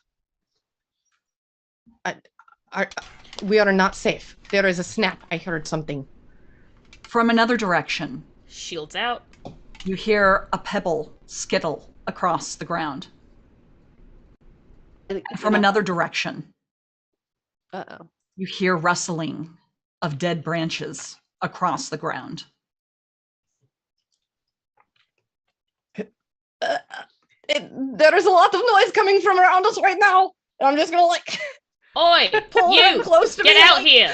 We are not safe. There is a snap. I heard something. From another direction, Shields out. you hear a pebble skittle across the ground. And From another direction, Uh-oh. you hear rustling of dead branches across the ground. There is a lot of noise coming from around us right now. And I'm just gonna like Oi, pull them you! close to Get me. out here!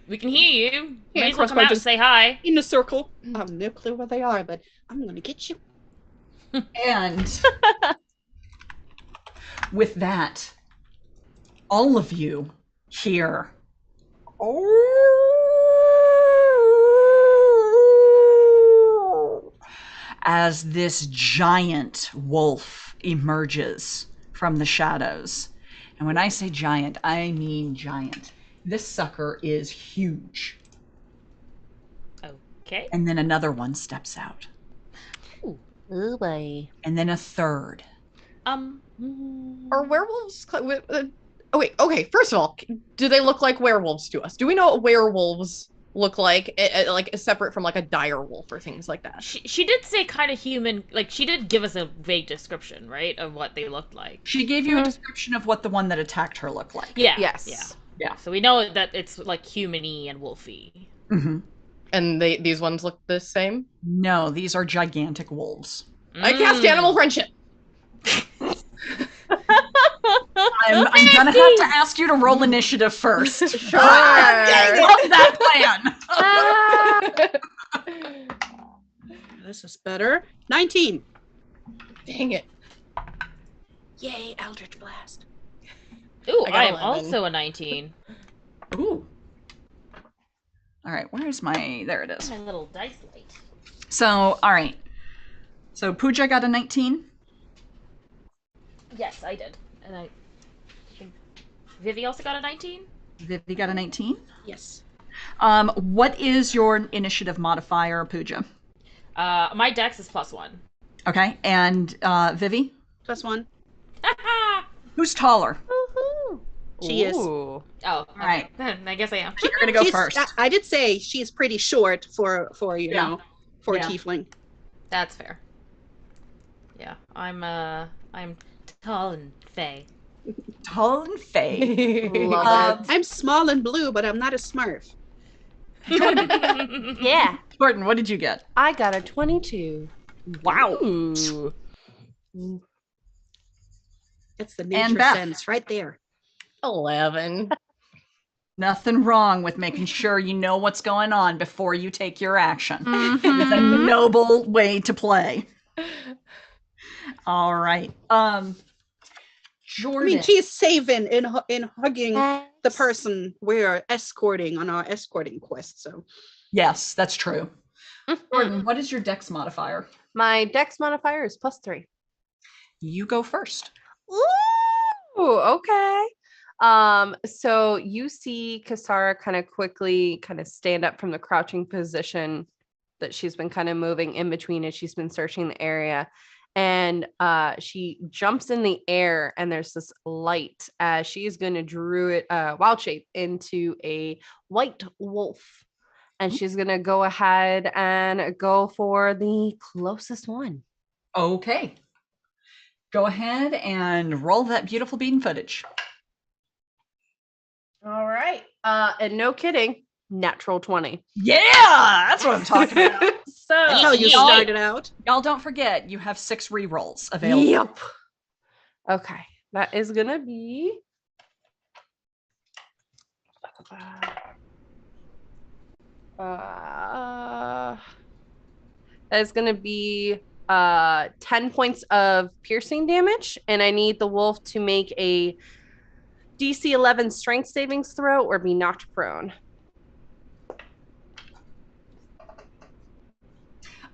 We can hear you. May as well come out and say hi. in a circle. I have no clue where they are, but I'm going to get you. And with that, all of you hear as this giant wolf emerges from the shadows. And when I say giant, I mean giant. This sucker is huge. Okay. And then another one steps out. Oh boy. And then a third. Are werewolves Oh, wait, okay. First of all, do they look like werewolves to us? Do we know what werewolves look like separate from like a dire wolf or things like that? She did say kind of human, like she did give us a vague description, right, of what they looked like. She gave you a description of what the one that attacked her looked like. Yeah. Yes. Yeah. So we know that it's like human-y and wolfy. Mm-hmm. And these ones look the same? No, these are gigantic wolves. I cast animal friendship. I'm gonna have to ask you to roll initiative first. Sure. I love that plan. This is better. 19. Dang it. Yay, Eldritch Blast. Ooh, I got I am 11. also a 19. Ooh. All right, where's my... There it is. My little dice light. So, all right. So Pooja got a 19. Yes, I did. And I think Vivi also got a 19? Vivi got a 19. Yes. What is your initiative modifier, Pooja? My dex is +1. Okay, and Vivi? +1. Who's taller? Woohoo. She is. Ooh. Oh, okay. Right. I guess I am. You're gonna go first. I did say she's pretty short for you Yeah. know, for Yeah. a tiefling. That's fair. Yeah, I'm tall and fey. Tall and fey. Love I'm small and blue, but I'm not a smurf. it. Yeah. Gordon, what did you get? I got a 22. Wow. Ooh. It's the And nature Beth. sense right there. 11. Nothing wrong with making sure you know what's going on before you take your action. It's a Mhm. noble way to play. All right. I Jordan. mean, she's saving in hugging the Yes. person we're escorting on our escorting quest. So Yes, that's true. Mhm. Jordan, what is your dex modifier? My dex modifier is +3. You go first. Ooh, okay. So you see Kasara kind of quickly kind of stand up from the crouching position that she's been kind of moving in between as she's been searching the area. And she jumps in the air, and there's this light as she's going to druid wild shape into a white wolf. And she's going to go ahead and go for the closest one. Okay. Go ahead and roll that beautiful bean footage. All right. And no kidding, natural 20. Yeah, that's what I'm talking about. So that's how you y'all- started out. Y'all don't forget, you have 6 rerolls available. Yep. Okay. That is gonna be that is gonna be 10 points of piercing damage, and I need the wolf to make a DC 11 strength savings throw or be knocked prone.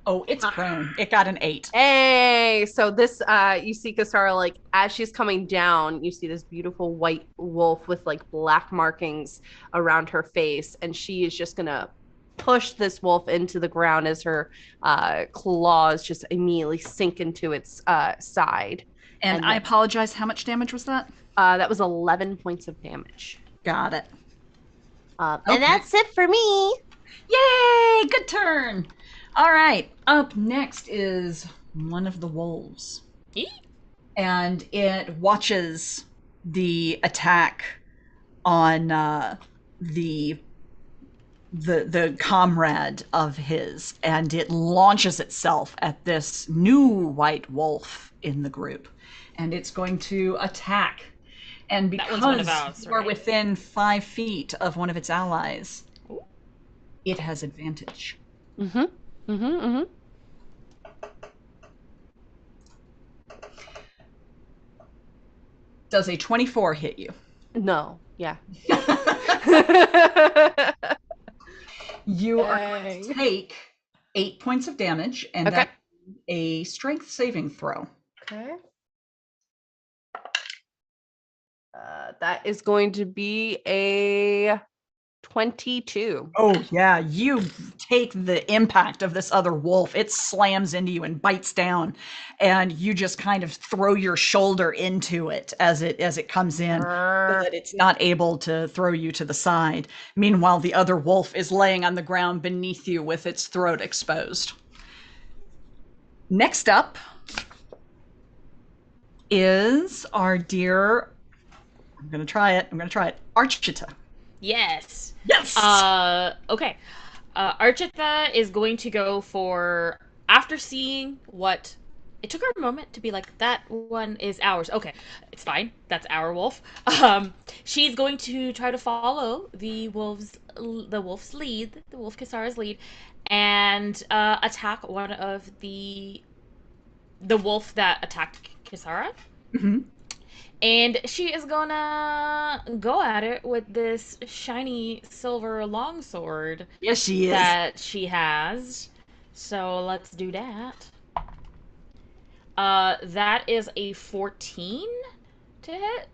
Oh, it's prone. It got an 8. Hey, so this you see Kasara, like as she's coming down, you see this beautiful white wolf with like black markings around her face, and she is just gonna push this wolf into the ground as her claws just immediately sink into its side. And I apologize, how much damage was that? That was 11 points of damage. Got it. And Okay. that's it for me. Yay! Good turn. All right. Up next is one of the wolves. Eek. And it watches the attack on the comrade of his, and it launches itself at this new white wolf in the group, and it's going to attack. And That one's one of because ours, we're right? within 5 feet of one of its allies, it has advantage. Mm-hmm. Mm-hmm. Mm-hmm. Does a 24 hit you? No. Yeah. You are going to take 8 points of damage, and Okay. that's a strength saving throw. Okay. That is going to be a 22. Oh, yeah. You take the impact of this other wolf. It slams into you and bites down, and you just kind of throw your shoulder into it as it comes in, so that it's not able to throw you to the side. Meanwhile, the other wolf is laying on the ground beneath you with its throat exposed. Next up is our dear, I'm going to try it, Archita. Yes. Yes! Okay. Architha is going to go for, after seeing what, it took her a moment to be like, that one is ours. Okay, it's fine. That's our wolf. She's going to try to follow the wolf's lead, the wolf Kisara's lead, and attack one of the wolf that attacked Kisara. Mm-hmm. And she is gonna go at it with this shiny silver longsword Yes, she is. that she has. So let's do that. That is a 14 to hit.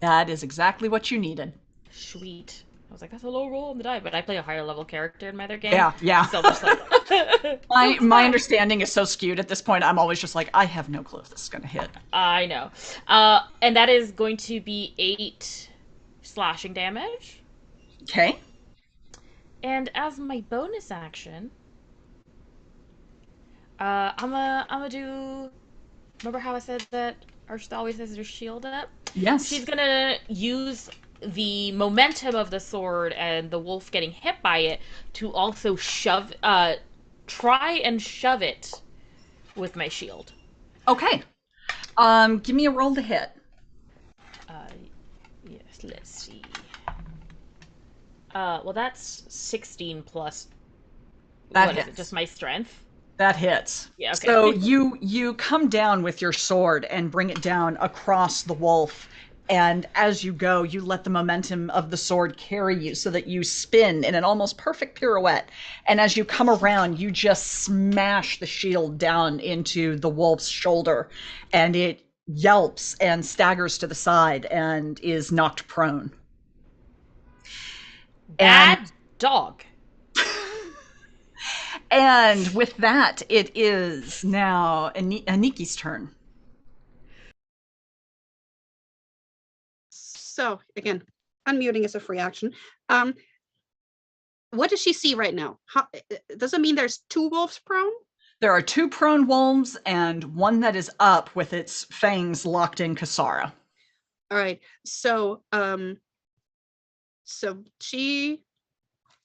That is exactly what you needed. Sweet. I was like, that's a low roll on the die, but I play a higher level character in my other game. Yeah. So just like, my understanding is so skewed at this point. I'm always just like, I have no clue if this is going to hit. I know. And that is going to be 8 slashing damage. Okay. And as my bonus action, I'm gonna do. Remember how I said that Archita always has her shield up? Yes. She's gonna use the momentum of the sword and the wolf getting hit by it to also try and shove it with my shield. Okay. Give me a roll to hit. Yes, let's see. Well, that's 16 plus. That What is hits. it? Just my strength? That hits. Yeah, okay. So you come down with your sword and bring it down across the wolf. And as you go, you let the momentum of the sword carry you so that you spin in an almost perfect pirouette. And as you come around, you just smash the shield down into the wolf's shoulder. And it yelps and staggers to the side and is knocked prone. Bad dog. And with that, it is now Aniki's turn. So again, unmuting is a free action. What does she see right now? Does it mean there's 2 wolves prone? There are 2 prone wolves and one that is up with its fangs locked in Kasara. All right. So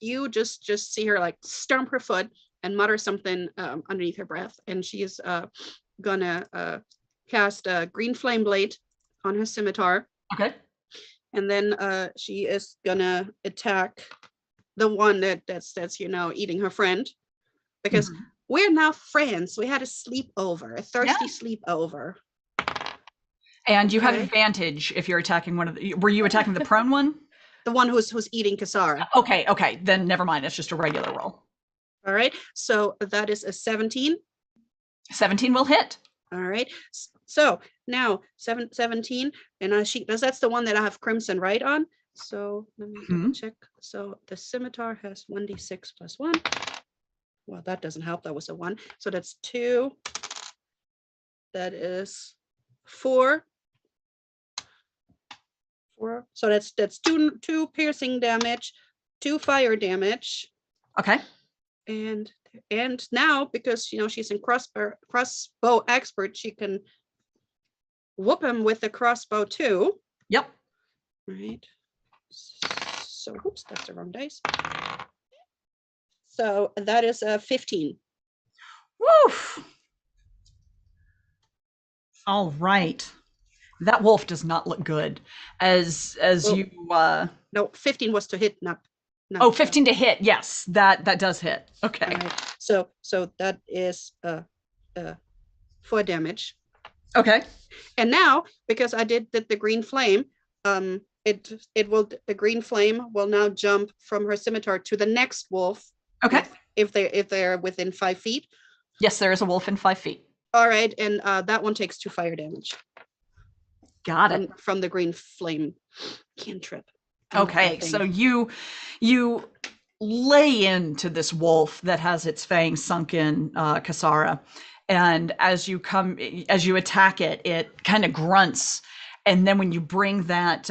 you just see her like stomp her foot and mutter something underneath her breath, and she is gonna cast a green flame blade on her scimitar. Okay. And then she is gonna attack the one that's eating her friend, because we're now friends. We had a sleepover, a thirsty sleepover. And you have advantage if you're attacking one of the. Were you attacking the prone one? The one who's eating Kasara. Okay. Then never mind. It's just a regular roll. All right. So that is a 17. 17 will hit. All right. So now 17, and that's the one that I have crimson right on. So let me check. So the scimitar has 1d6 plus 1. Well, that doesn't help. That was a 1. So that's 2. That is 4. 4. So that's 2 piercing damage, 2 fire damage. Okay. And now, because she's in crossbow expert, she can whoop him with the crossbow too. Yep. Right. So, oops, that's the wrong dice. So that is a 15. Woof. All right. That wolf does not look good. No, 15 was to hit, not 15 to hit. Yes, that does hit. Okay. Right. So that is 4 damage. Okay. And now, because I did the green flame, the green flame will now jump from her scimitar to the next wolf. Okay. If they're within 5 feet. Yes, there is a wolf in 5 feet. All right, and that one takes 2 fire damage. Got it. From the green flame cantrip. Okay, so you lay into this wolf that has its fangs sunk in Kasara, and as you attack it, it kind of grunts, and then when you bring that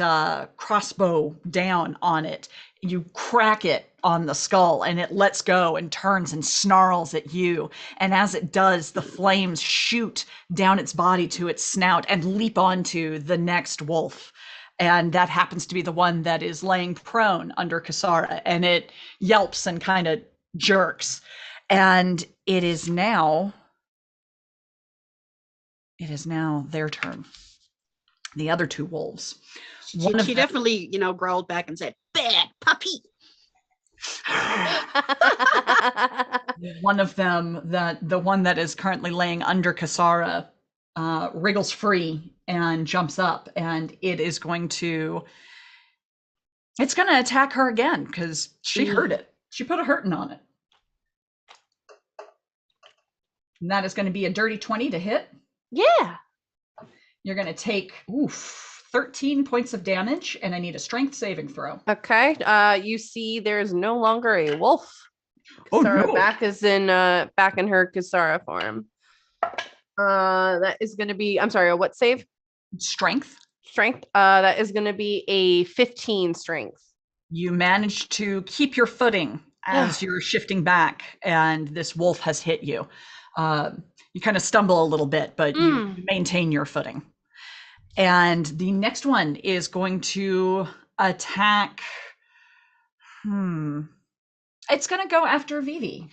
crossbow down on it, you crack it on the skull, and it lets go and turns and snarls at you. And as it does, the flames shoot down its body to its snout and leap onto the next wolf. And that happens to be the one that is laying prone under Kasara, and it yelps and kind of jerks. And it is now their turn. The other two wolves. She definitely, growled back and said, "Bad puppy." One of them, the one that is currently laying under Kasara, wriggles free and jumps up, and it's going to attack her again because she heard it. She put a hurting on it. And that is going to be a dirty 20 to hit. Yeah. You're going to take 13 points of damage, and I need a strength saving throw. Okay. You see there's no longer a wolf. Kasara back in her Kasara form. That is going to be, I'm sorry, what save? Strength. That is going to be a 15 strength. You manage to keep your footing as you're shifting back, and this wolf has hit you. You kind of stumble a little bit, but you maintain your footing. And the next one is going to attack. It's going to go after Vivi.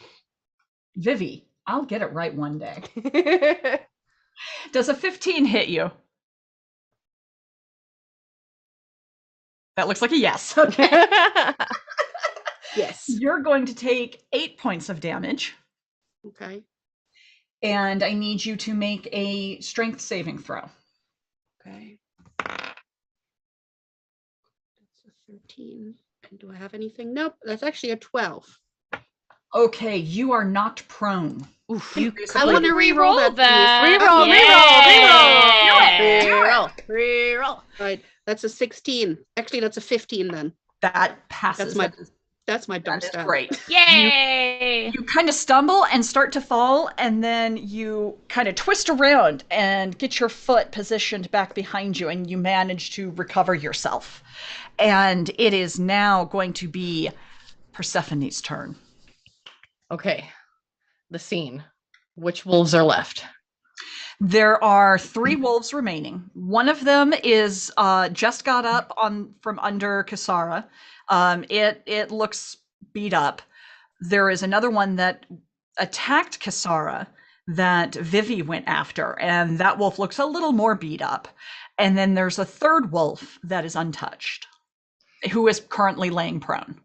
Vivi, I'll get it right one day. Does a 15 hit you? That looks like a yes. Okay. Yes. You're going to take 8 points of damage. Okay. And I need you to make a strength saving throw. Okay. That's a 13. And do I have anything? Nope. That's actually a 12. Okay, you are knocked prone. Oof. I want to re-roll that. Re-roll. Right. That's a 16. Actually, that's a 15 then. That passes. That's my dumb stat. Great. Yay! You kind of stumble and start to fall, and then you kind of twist around and get your foot positioned back behind you, and you manage to recover yourself. And it is now going to be Persephone's turn. Okay. The scene. Which wolves are left? There are 3 wolves remaining. One of them is just got up from under Kasara. It looks beat up. There is another one that attacked Kasara that Vivi went after, and that wolf looks a little more beat up. And then there's a third wolf that is untouched, who is currently laying prone.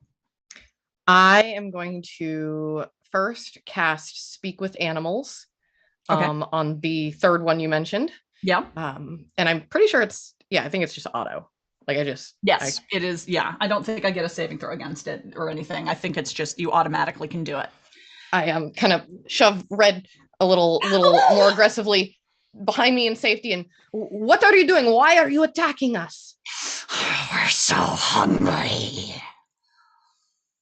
I am going to first cast Speak with Animals on the third one you mentioned. Yeah. And I'm pretty sure I think it's just auto. Yes, it is. Yeah. I don't think I get a saving throw against it or anything. I think it's just you automatically can do it. I kind of shove Red a little more aggressively behind me in safety. And what are you doing? Why are you attacking us? We're so hungry.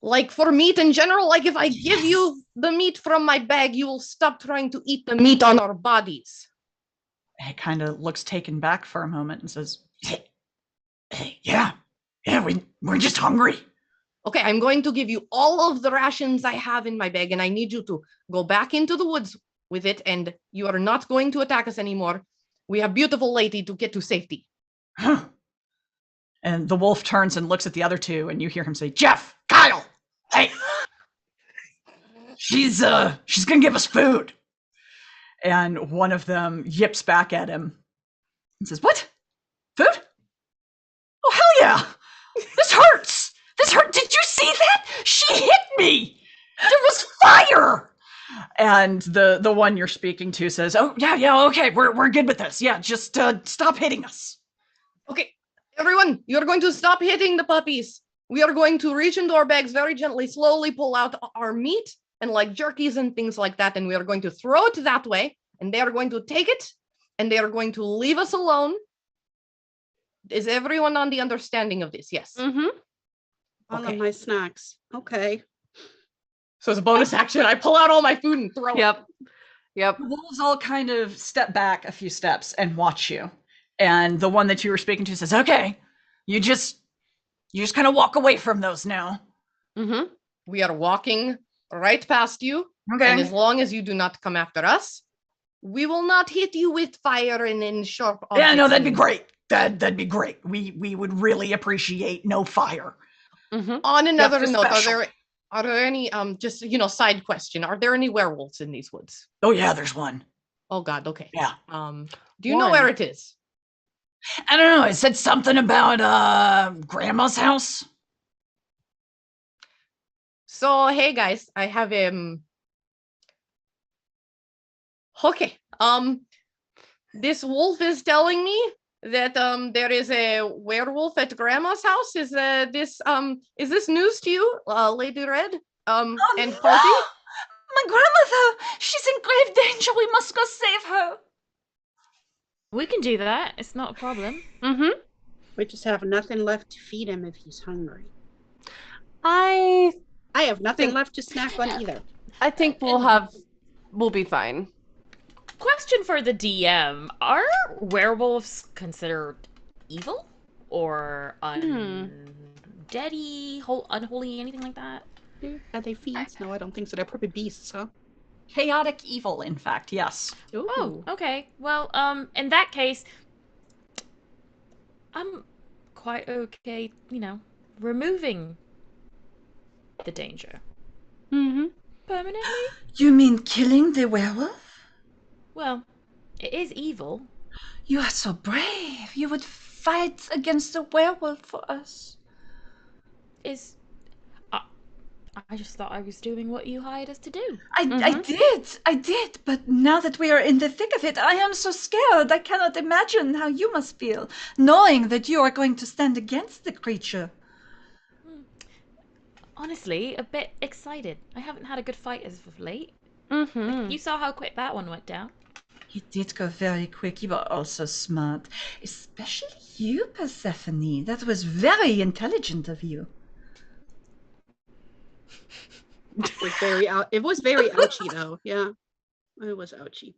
Like for meat in general, like if I give you the meat from my bag, you will stop trying to eat the meat on our bodies. It kind of looks taken back for a moment and says, yeah, we're just hungry. Okay, I'm going to give you all of the rations I have in my bag, and I need you to go back into the woods with it, and you are not going to attack us anymore. We have beautiful lady to get to safety. Huh. And the wolf turns and looks at the other two, and you hear him say, Jeff, Kyle, hey, she's gonna give us food. And one of them yips back at him and says, what? Food? Oh, hell yeah. This hurts. This hurt. Did you see that? She hit me. There was fire. And the one you're speaking to says, oh, yeah, okay, we're good with this. Yeah, just stop hitting us. Okay, everyone, you're going to stop hitting the puppies. We are going to reach into our bags very gently, slowly pull out our meat and like jerkies and things like that, and we are going to throw it that way, and they are going to take it, and they are going to leave us alone. Is everyone on the understanding of this? Yes. Mm-hmm. All Okay. of my snacks. Okay. So as a bonus action, I pull out all my food and throw it. Yep. The wolves all kind of step back a few steps and watch you. And the one that you were speaking to says, "Okay, you just kind of walk away from those now." Mm-hmm. We are walking right past you. Okay. And as long as you do not come after us, we will not hit you with fire and in sharp objects. Yeah, no, that'd be great. That'd be great. We would really appreciate no fire. Mm-hmm. On another Yep, note, especially. are there any just side question? Are there any werewolves in these woods? Oh yeah, there's one. Oh God, okay. Yeah. Do you know where it is? I don't know. It said something about grandma's house. So hey guys, I have okay. This wolf is telling me that there is a werewolf at grandma's house. Is this news to you, Lady Red? And no! party? My grandmother! She's in grave danger. We must go save her. We can do that. It's not a problem. Mm-hmm. We just have nothing left to feed him if he's hungry. I I have nothing Think- left to snack on either. think we'll be fine. Question for the DM: are werewolves considered evil or undeady, unholy, anything like that? Are they fiends? No, I don't think so. They're probably beasts, huh? Chaotic evil, in fact, yes. Ooh. Oh, okay. Well, in that case, I'm quite okay, removing the danger Mm-hmm. permanently. You mean killing the werewolf? Well, it is evil. You are so brave. You would fight against the werewolf for us. I just thought I was doing what you hired us to do. I did. But now that we are in the thick of it, I am so scared. I cannot imagine how you must feel, knowing that you are going to stand against the creature. Honestly, a bit excited. I haven't had a good fight as of late. Mm-hmm. You saw how quick that one went down. He did go very quick. You were also smart. Especially you, Persephone. That was very intelligent of you. It was very ouchy though. Yeah. It was ouchy.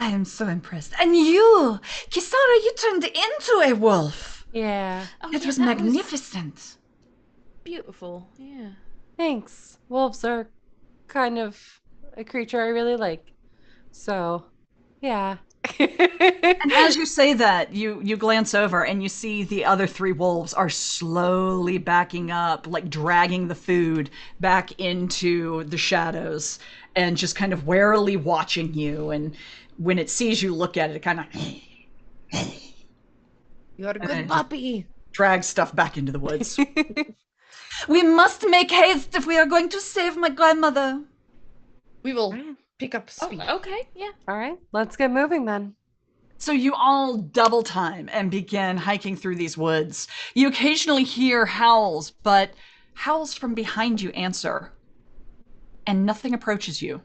I am so impressed. And you, Kisara, you turned into a wolf. Yeah. Oh, It yeah, was that magnificent. beautiful. Yeah. Thanks. Wolves are kind of a creature I really like. So, yeah. And as you say that, you glance over and you see the other three wolves are slowly backing up, like dragging the food back into the shadows and just kind of warily watching you. And when it sees you look at it, it kind of You're a Okay. good puppy. drags stuff back into the woods. We must make haste if we are going to save my grandmother. We will pick up speed. Okay, yeah. All right, let's get moving then. So you all double time and begin hiking through these woods. You occasionally hear howls, but howls from behind you answer. And nothing approaches you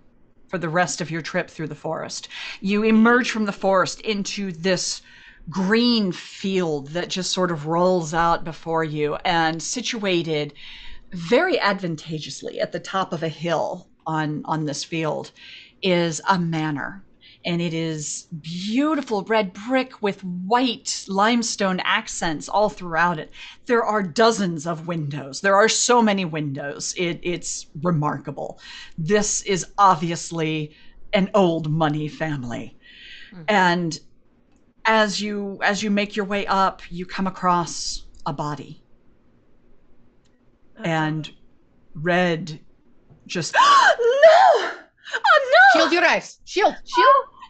for the rest of your trip through the forest. You emerge from the forest into this green field that just sort of rolls out before you, and situated very advantageously at the top of a hill on this field is a manor. And it is beautiful red brick with white limestone accents all throughout it. There are dozens of windows. There are so many windows. It's remarkable. This is obviously an old money family. And as you make your way up, you come across a body. And Red just, no! Oh no! Shield your eyes. Shield.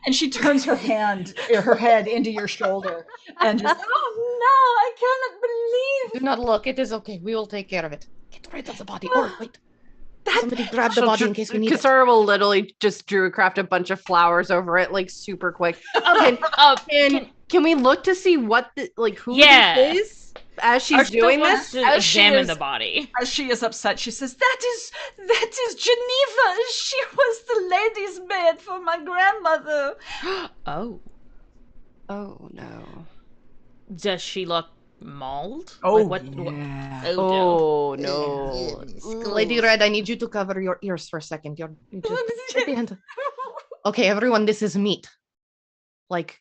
And she turns her head into your shoulder and just, oh no, I cannot believe. Do not look. It is okay. We will take care of it. Get rid of the body. Or wait. Somebody grab the body in case we need it. Kasura will literally just craft a bunch of flowers over it, like super quick. Can we look to see what who this is as she's doing this? To examine the body. As she is upset, she says, that is Geneva. She was the lady's maid for my grandmother. Oh. Oh no. Does she look mauled? Oh, Like, what? yeah. Oh, Oh no. Lady Red, I need you to cover your ears for a second. You just at the end. Okay, everyone, this is meat. Like,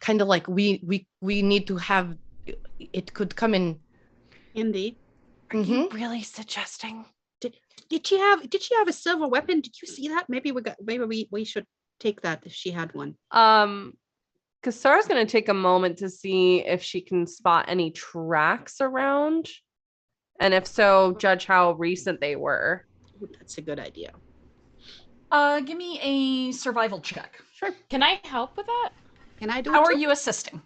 kind of like we need to have. It could come in. Indy. Are you really suggesting? Did she have a silver weapon? Did you see that? Maybe we should take that if she had one. Because Sarah's gonna take a moment to see if she can spot any tracks around. And if so, judge how recent they were. Ooh, that's a good idea. Give me a survival check. Sure. Can I help with that? Can I do it? How are too? you assisting?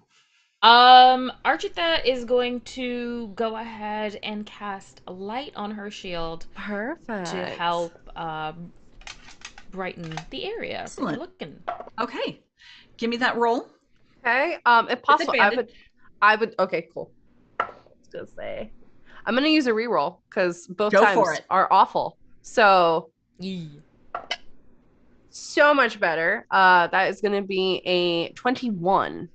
Archita is going to go ahead and cast a light on her shield Perfect. to help brighten the area. Excellent. Looking. Okay. Give me that roll. Okay. If possible, I would. Okay, cool. I was gonna say, I'm gonna use a reroll because both Go times for it. are awful. So Yeah. so much better. That is gonna be a 21.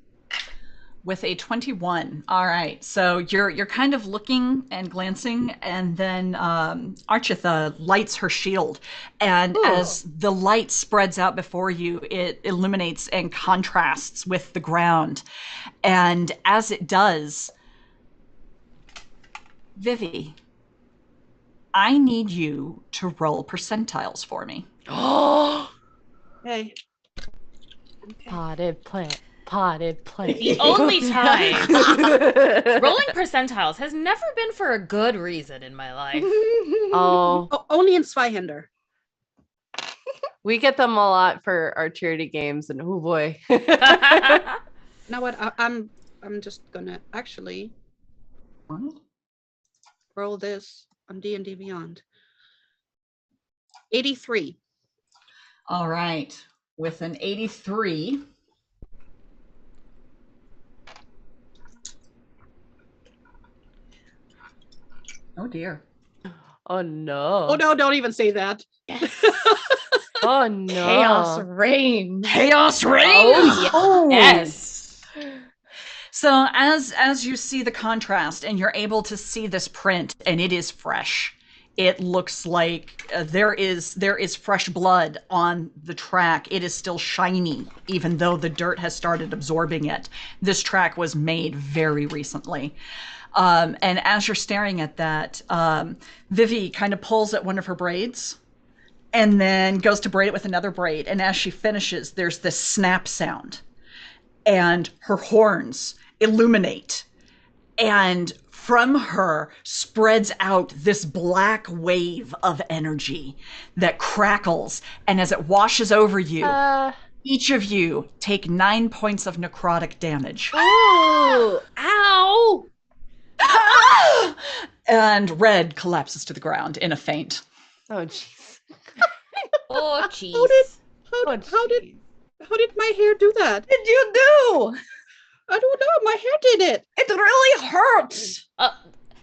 With a 21. All right. So you're kind of looking and glancing, and then Architha lights her shield. And as the light spreads out before you, it illuminates and contrasts with the ground. And as it does, Vivi, I need you to roll percentiles for me. Hey. Potted plant. Potted plant. The only time rolling percentiles has never been for a good reason in my life. Oh, Only in Zweihander. we get them a lot for our charity games, and oh boy. You know what? I'm just gonna actually roll this on D&D Beyond. 83. All right. With an 83. Oh dear. Oh no. Oh no! Don't even say that. Oh no. Chaos reign. Chaos reign. Oh, yes. So as you see the contrast and you're able to see this print, and it is fresh. It looks like there is fresh blood on the track. It is still shiny, even though the dirt has started absorbing it. This track was made very recently. And as you're staring at that, Vivi kind of pulls at one of her braids and then goes to braid it with another braid. And as she finishes, there's this snap sound. And her horns illuminate. And from her spreads out this black wave of energy that crackles. And as it washes over you, each of you take 9 points of necrotic damage. Oh, ow. And Red collapses to the ground in a faint. Oh jeez. Oh, jeez. How did my hair do that? Did you do? I don't know. My hair did it. It really hurts.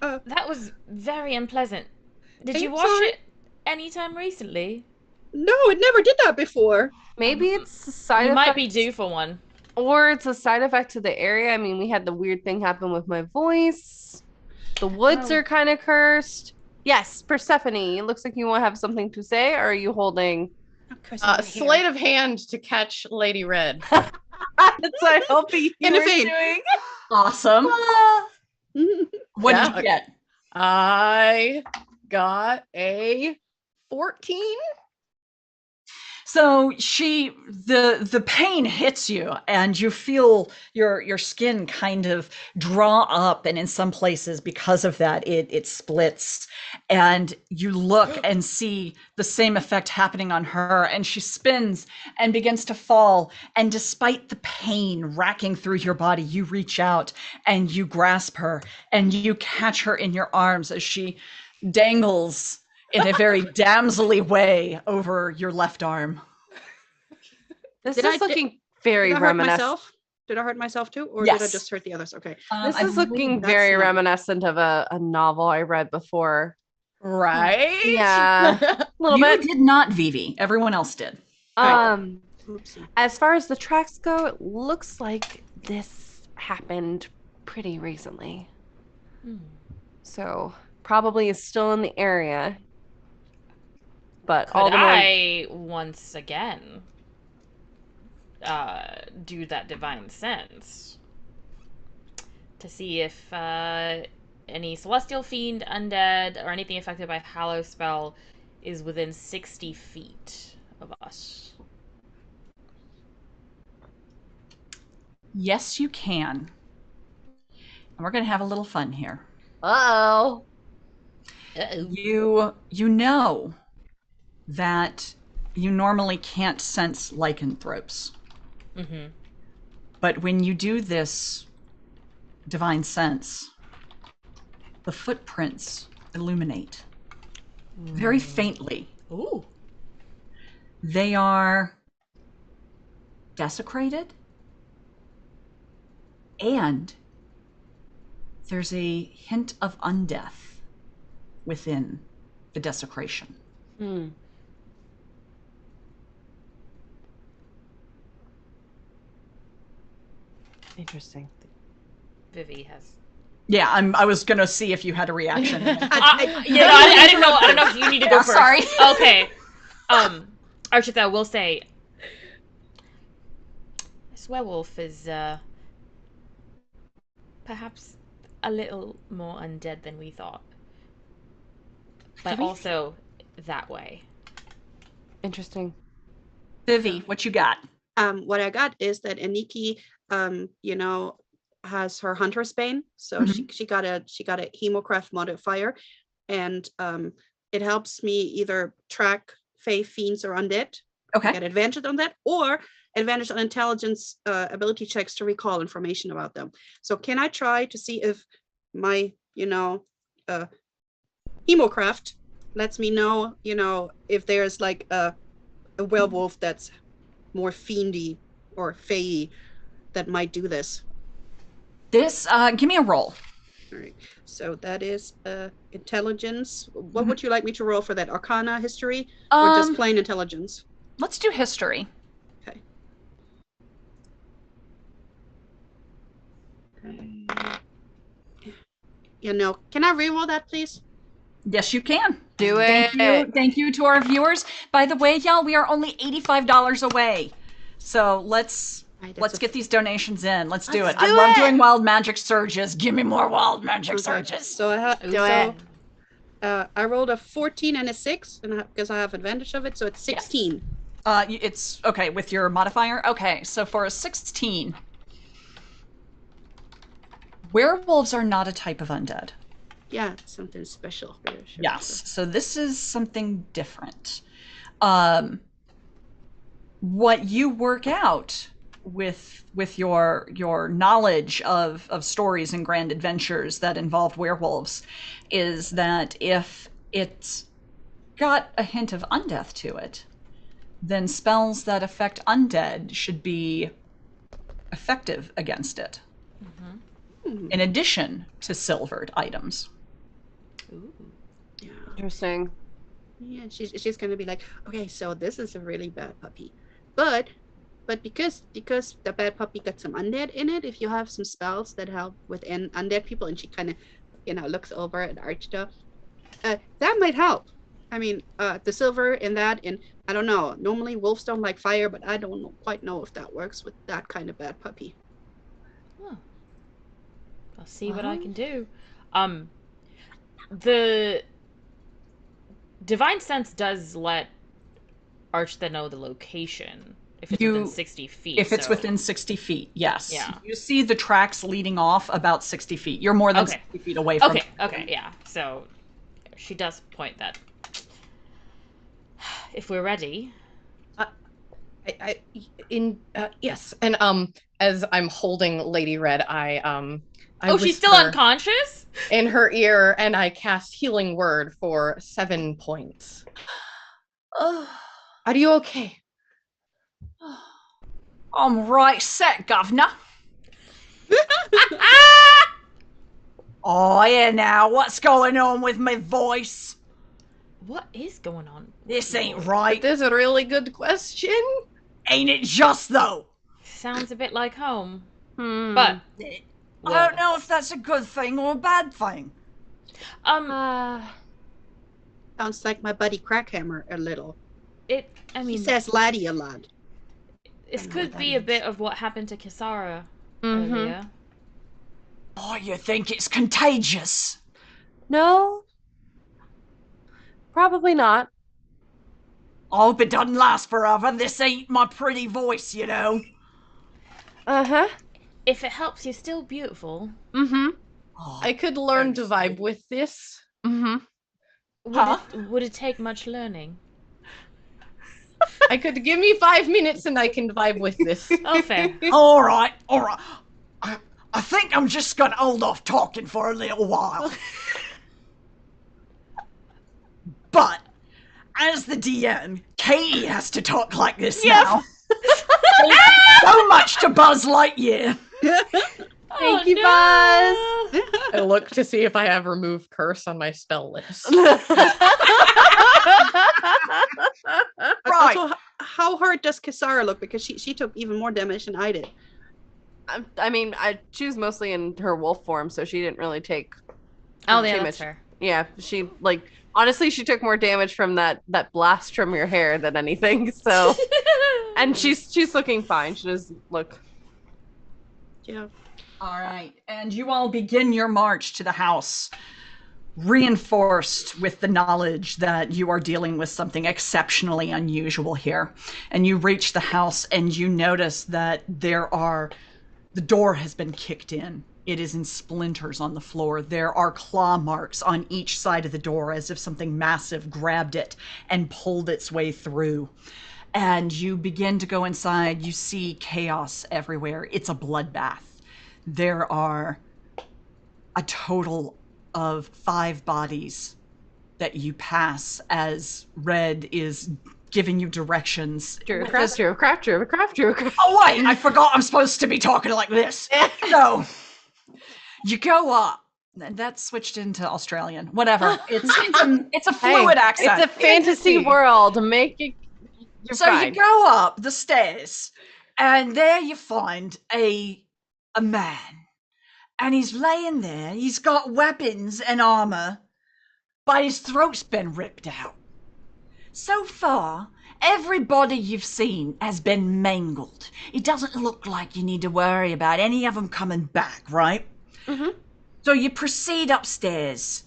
That was very unpleasant. Did I'm you wash sorry. it anytime recently? No, it never did that before. Maybe it's a side You effect. might be due for one. Or it's a side effect to the area. I mean, we had the weird thing happen with my voice. The woods are kind of cursed. Yes, Persephone, it looks like you want to have something to say, or are you holding? Sleight of hand to catch Lady Red. That's what I hope you In a were vein. doing. Awesome. What did Yeah. you get? I got a 14. So the pain hits you, and you feel your skin kind of draw up, and in some places because of that it splits, and you look and see the same effect happening on her, and she spins and begins to fall, and despite the pain racking through your body, you reach out and you grasp her and you catch her in your arms as she dangles in a very damselly way over your left arm. This Did is I- looking very Did I hurt reminiscent. myself? Did I hurt myself too? Or did I Yes. just hurt the others? Okay. This I is looking that's very not- reminiscent of a novel I read before. Right? Yeah. A little You bit. did not, Vivi. Everyone else did. Oopsie. As far as the tracks go, it looks like this happened pretty recently. Hmm. So probably is still in the area. But all Could the more I once again do that divine sense to see if any celestial fiend, undead, or anything affected by hallow spell is within 60 feet of us? Yes, you can. And we're going to have a little fun here. Uh-oh. You know that you normally can't sense lycanthropes. Mm-hmm. But when you do this divine sense, the footprints illuminate very faintly. Ooh. They are desecrated, and there's a hint of undeath within the desecration. Hmm. Interesting. Vivi has. Yeah, I was gonna see if you had a reaction. I didn't know. I don't know if you need to go Yeah, first. sorry. Okay. Archita, I will say, this werewolf is perhaps a little more undead than we thought, but also that way. Interesting. Vivi, what you got? What I got is that Aniki, has her hunter's bane, so she got a hemocraft modifier, and it helps me either track fey, fiends, or undead. Okay. Get advantage on that, or advantage on intelligence ability checks to recall information about them. So can I try to see if my hemocraft lets me know if there's like a werewolf that's more fiendy or fey that might do this. This, give me a roll. All right, so that is intelligence. What would you like me to roll for that? Arcana, history, or just plain intelligence? Let's do history. Okay. Can I re-roll that, please? Yes, you can. Do Thank it. you. Thank you to our viewers. By the way, y'all, we are only $85 away. So let's get these donations in. Let's do it. I love doing wild magic surges. Give me more wild magic surges. So I rolled a 14 and a 6, and because I have advantage of it, so it's 16. It's okay with your modifier. Okay, so for a 16, werewolves are not a type of undead. Yeah, it's something special. Sure, yes, so this is something different. What you work out with your knowledge of stories and grand adventures that involve werewolves is that if it's got a hint of undeath to it, then spells that affect undead should be effective against it. Mm-hmm. In addition to silvered items. Ooh. Yeah. Interesting. Yeah, she's gonna be like, okay, so this is a really bad puppy, but because the bad puppy got some undead in it, if you have some spells that help with undead people, and she kind of looks over at Archita, that might help. I mean, the silver in that, and I don't know. Normally wolves don't like fire, but I don't quite know if that works with that kind of bad puppy. Huh. I'll see what I can do. The divine sense does let Archita know the location if it's within 60 feet. If it's within 60 feet, yes. Yeah. You see the tracks leading off about 60 feet. You're more than 60 feet away from it. Okay, yeah. So she does point that. If we're ready. Yes. And as I'm holding Lady Red, I she's still unconscious? In her ear, and I cast Healing Word for 7 points. Are you okay? I'm right set, governor. Oh, yeah, now, what's going on with my voice? What is going on? This ain't right. This is a really good question. Ain't it just, though? Sounds a bit like home. Hmm. But I don't know if that's a good thing or a bad thing. Sounds like my buddy Crackhammer a little. I He mean, says laddie a lot. this know could what be that a bit of what happened to Kisara Mhm. earlier. Oh, you think it's contagious? No, probably not. I hope it doesn't last forever. This ain't my pretty voice, you know. Uh-huh. If it helps, you're still beautiful. Mm-hmm. Oh, I could learn to Thanks. vibe with this. Mm-hmm. Would it take much learning? I could give me 5 minutes and I can vibe with this. Oh, fair. all right. I think I'm just gonna hold off talking for a little while. But as the DM, Katie has to talk like this now. So much to Buzz Lightyear. Thank you, Buzz. I look to see if I have remove curse on my spell list. Right. So how hard does Kisara look? Because she took even more damage than I did. I mean, she was mostly in her wolf form, so she didn't really take. Oh, too yeah, that's much. fair. Yeah, she honestly, she took more damage from that blast from your hair than anything. So, and she's looking fine. She doesn't look. Yeah. All right. And you all begin your march to the house, reinforced with the knowledge that you are dealing with something exceptionally unusual here. And you reach the house and you notice that the door has been kicked in. It is in splinters on the floor. There are claw marks on each side of the door as if something massive grabbed it and pulled its way through. And you begin to go inside. You see chaos everywhere. It's a bloodbath. There are a total of 5 bodies that you pass as Red is giving you directions. Craft. Oh, wait, I forgot I'm supposed to be talking like this. So, you go up. And that switched into Australian. Whatever. It's a fluid accent. It's a fantasy world. Make it. You're So fine. you go up the stairs, and there you find a man. And he's laying there. He's got weapons and armor, but his throat's been ripped out. So far, everybody you've seen has been mangled. It doesn't look like you need to worry about any of them coming back, right? Mhm. So you proceed upstairs.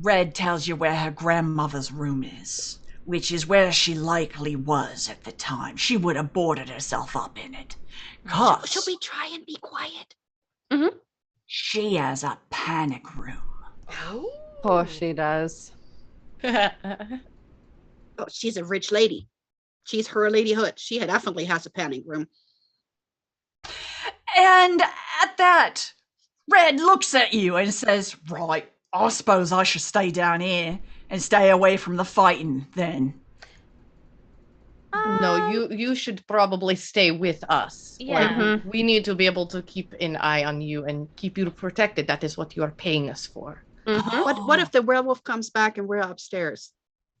Red tells you where her grandmother's room is, which is where she likely was at the time. She would have boarded herself up in it. 'Cause Should we try and be quiet? she has a panic room. Oh, she does. Oh, she's a rich lady. She's her ladyhood. She definitely has a panic room. And at that, Red looks at you and says, right, I suppose I should stay down here and stay away from the fighting then. No, you should probably stay with us. Yeah. We need to be able to keep an eye on you and keep you protected. That is what you are paying us for. What if the werewolf comes back and we're upstairs?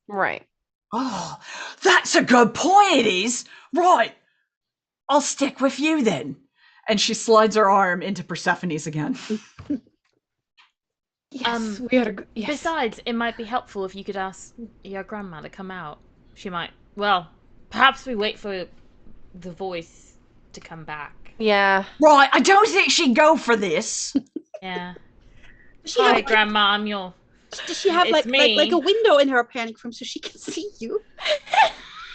Right. Oh, that's a good point, it is. Right, I'll stick with you then. And she slides her arm into Persephone's again. Yes, we are. Yes. Besides, it might be helpful if you could ask your grandma to come out. She might. Well, perhaps we wait for the voice to come back. Yeah. Right, I don't think she'd go for this. Yeah. Does she Hi, have, Grandma. I'm your. does she have It's like me. a window in her panic room so she can see you?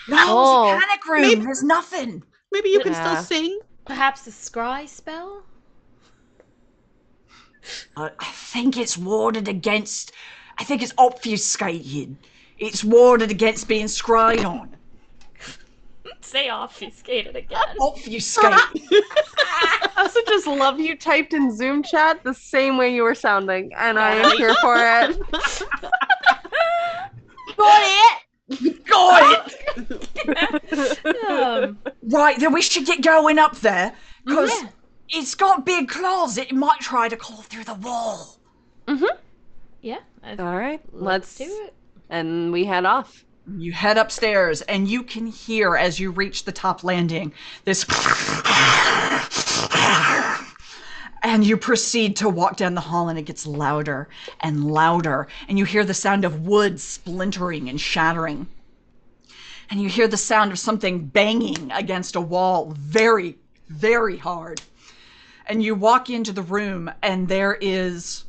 No, Oh. it's a panic room. Maybe- There's nothing. Maybe you can Yeah. still sing. Perhaps a scry spell? I think it's warded against. I think it's obfuscated. It's warded against being scryed on. Say obfuscated again. Obfuscated. I also just love you typed in Zoom chat the same way you were sounding, and I am here for it. Got it. Right, then we should get going up there because Yeah. it's got big claws. It might try to claw through the wall. Yeah. All right, let's do it. And we head off. You head upstairs, and you can hear as you reach the top landing this, And you proceed to walk down the hall, and it gets louder and louder. And you hear the sound of wood splintering and shattering. And you hear the sound of something banging against a wall very, very hard. And you walk into the room, and there is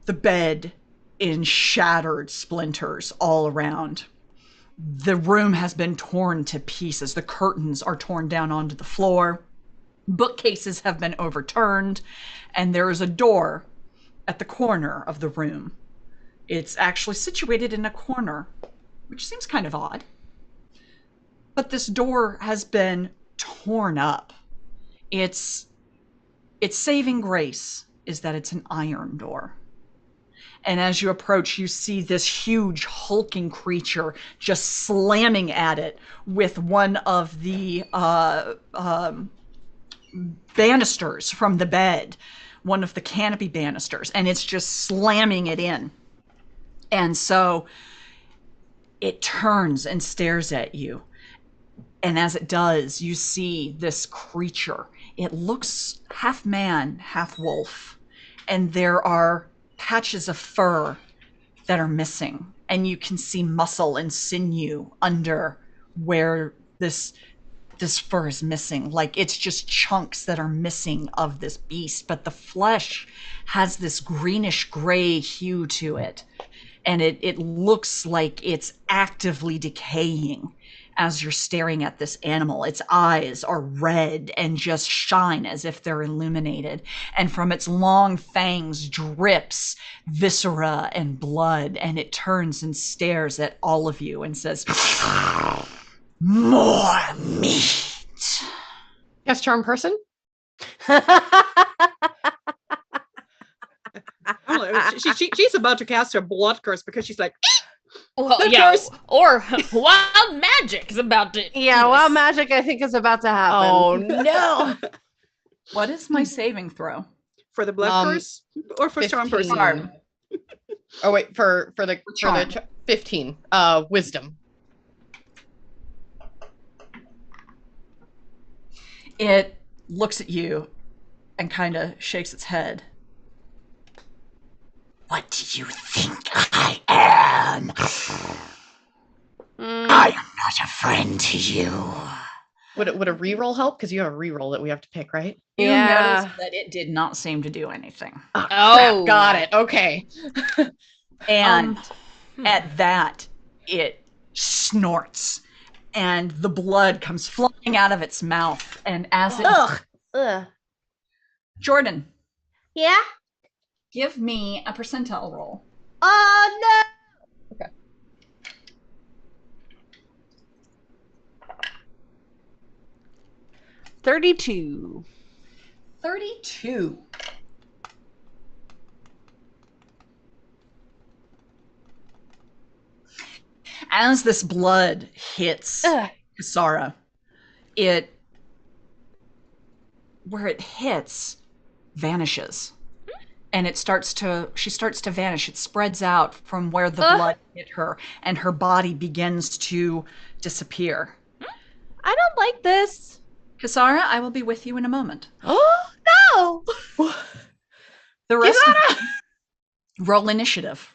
the bed in shattered splinters all around. The room has been torn to pieces. The curtains are torn down onto the floor. Bookcases have been overturned, and there is a door at the corner of the room. It's actually situated in a corner, which seems kind of odd. But this door has been torn up. Its saving grace is that it's an iron door. And as you approach, you see this huge hulking creature just slamming at it with one of the banisters from the bed, one of the canopy banisters, and it's just slamming it in. And so it turns and stares at you. And as it does, you see this creature. It looks half man, half wolf. And there are patches of fur that are missing. And you can see muscle and sinew under where this fur is missing. Like, it's just chunks that are missing of this beast. But the flesh has this greenish gray hue to it. And it looks like it's actively decaying as you're staring at this animal. Its eyes are red and just shine as if they're illuminated. And from its long fangs drips viscera and blood. And it turns and stares at all of you and says, "More meat." Yes, charm person. She's about to cast her blood curse because she's like, Well, yeah, or wild magic is about to. Yeah, wild magic I think is about to happen. Oh no. What is my saving throw? for the blood curse or for charm 15. person? Charm. Oh wait, for the charm. 15. Wisdom. It looks at you and kind of shakes its head. What do you think I am? I am not a friend to you. Would a reroll help? Because you have a reroll that we have to pick, right? You Yeah. notice that it did not seem to do anything. Oh, Oh. crap, got it. Okay. And at that, it snorts, and the blood comes flying out of its mouth. And as it... Ugh. Jordan, Yeah? give me a percentile roll. Oh no! Okay. $32. 32. As this blood hits Kasara, where it hits, vanishes. And she starts to vanish. It spreads out from where the blood hit her, and her body begins to disappear. I don't like this. Kasara, I will be with you in a moment. Oh no! The rest of you, roll initiative.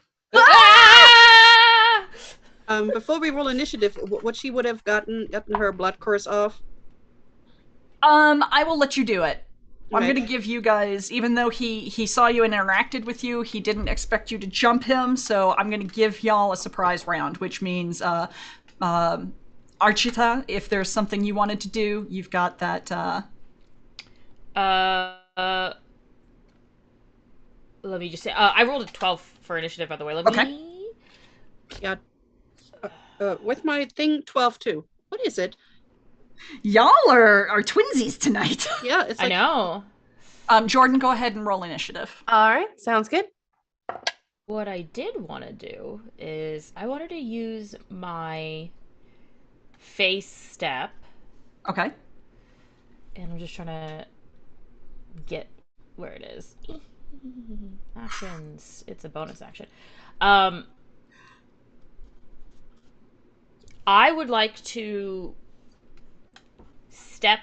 Before we roll initiative, what she would have gotten her blood curse off? I will let you do it. I'm Okay. going to give you guys, even though he saw you and interacted with you, he didn't expect you to jump him, so I'm going to give y'all a surprise round, which means, Archita, if there's something you wanted to do, you've got that, Let me just say, I rolled a 12 for initiative, by the way. Let Okay. me... Yeah. With my thing, 12 too. What is it? Y'all are twinsies tonight. Yeah, it's like I know. Jordan, go ahead and roll initiative. All right, sounds good. What I did want to do is I wanted to use my face step, Okay. and I'm just trying to get where it is. Actions. It's a bonus action. I would like to step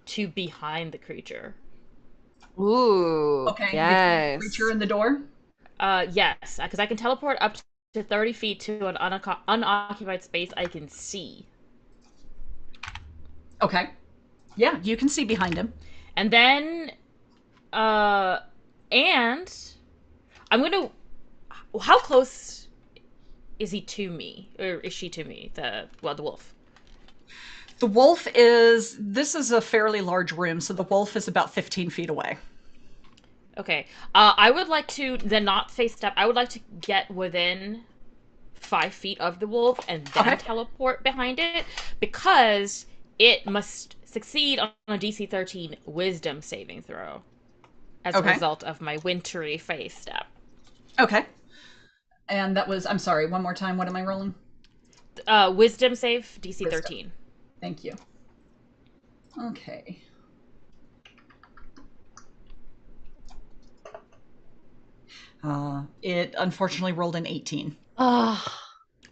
to behind the creature. Ooh. Okay. Yes. Creature in the door. Yes, because I can teleport up to 30 feet to an unoccupied space I can see. Okay. Yeah, you can see behind him. And then, and I'm gonna. How close is he to me, or is she to me? The wolf. The wolf is. This is a fairly large room, so the wolf is about 15 feet away. Okay. I would like to then not face step. I would like to get within 5 feet of the wolf and then teleport behind it because it must succeed on a DC 13 Wisdom saving throw as a result of my wintry face step. Okay. And that was. I'm sorry. One more time. What am I rolling? Wisdom save DC 13. Thank you. Okay. It unfortunately rolled an 18.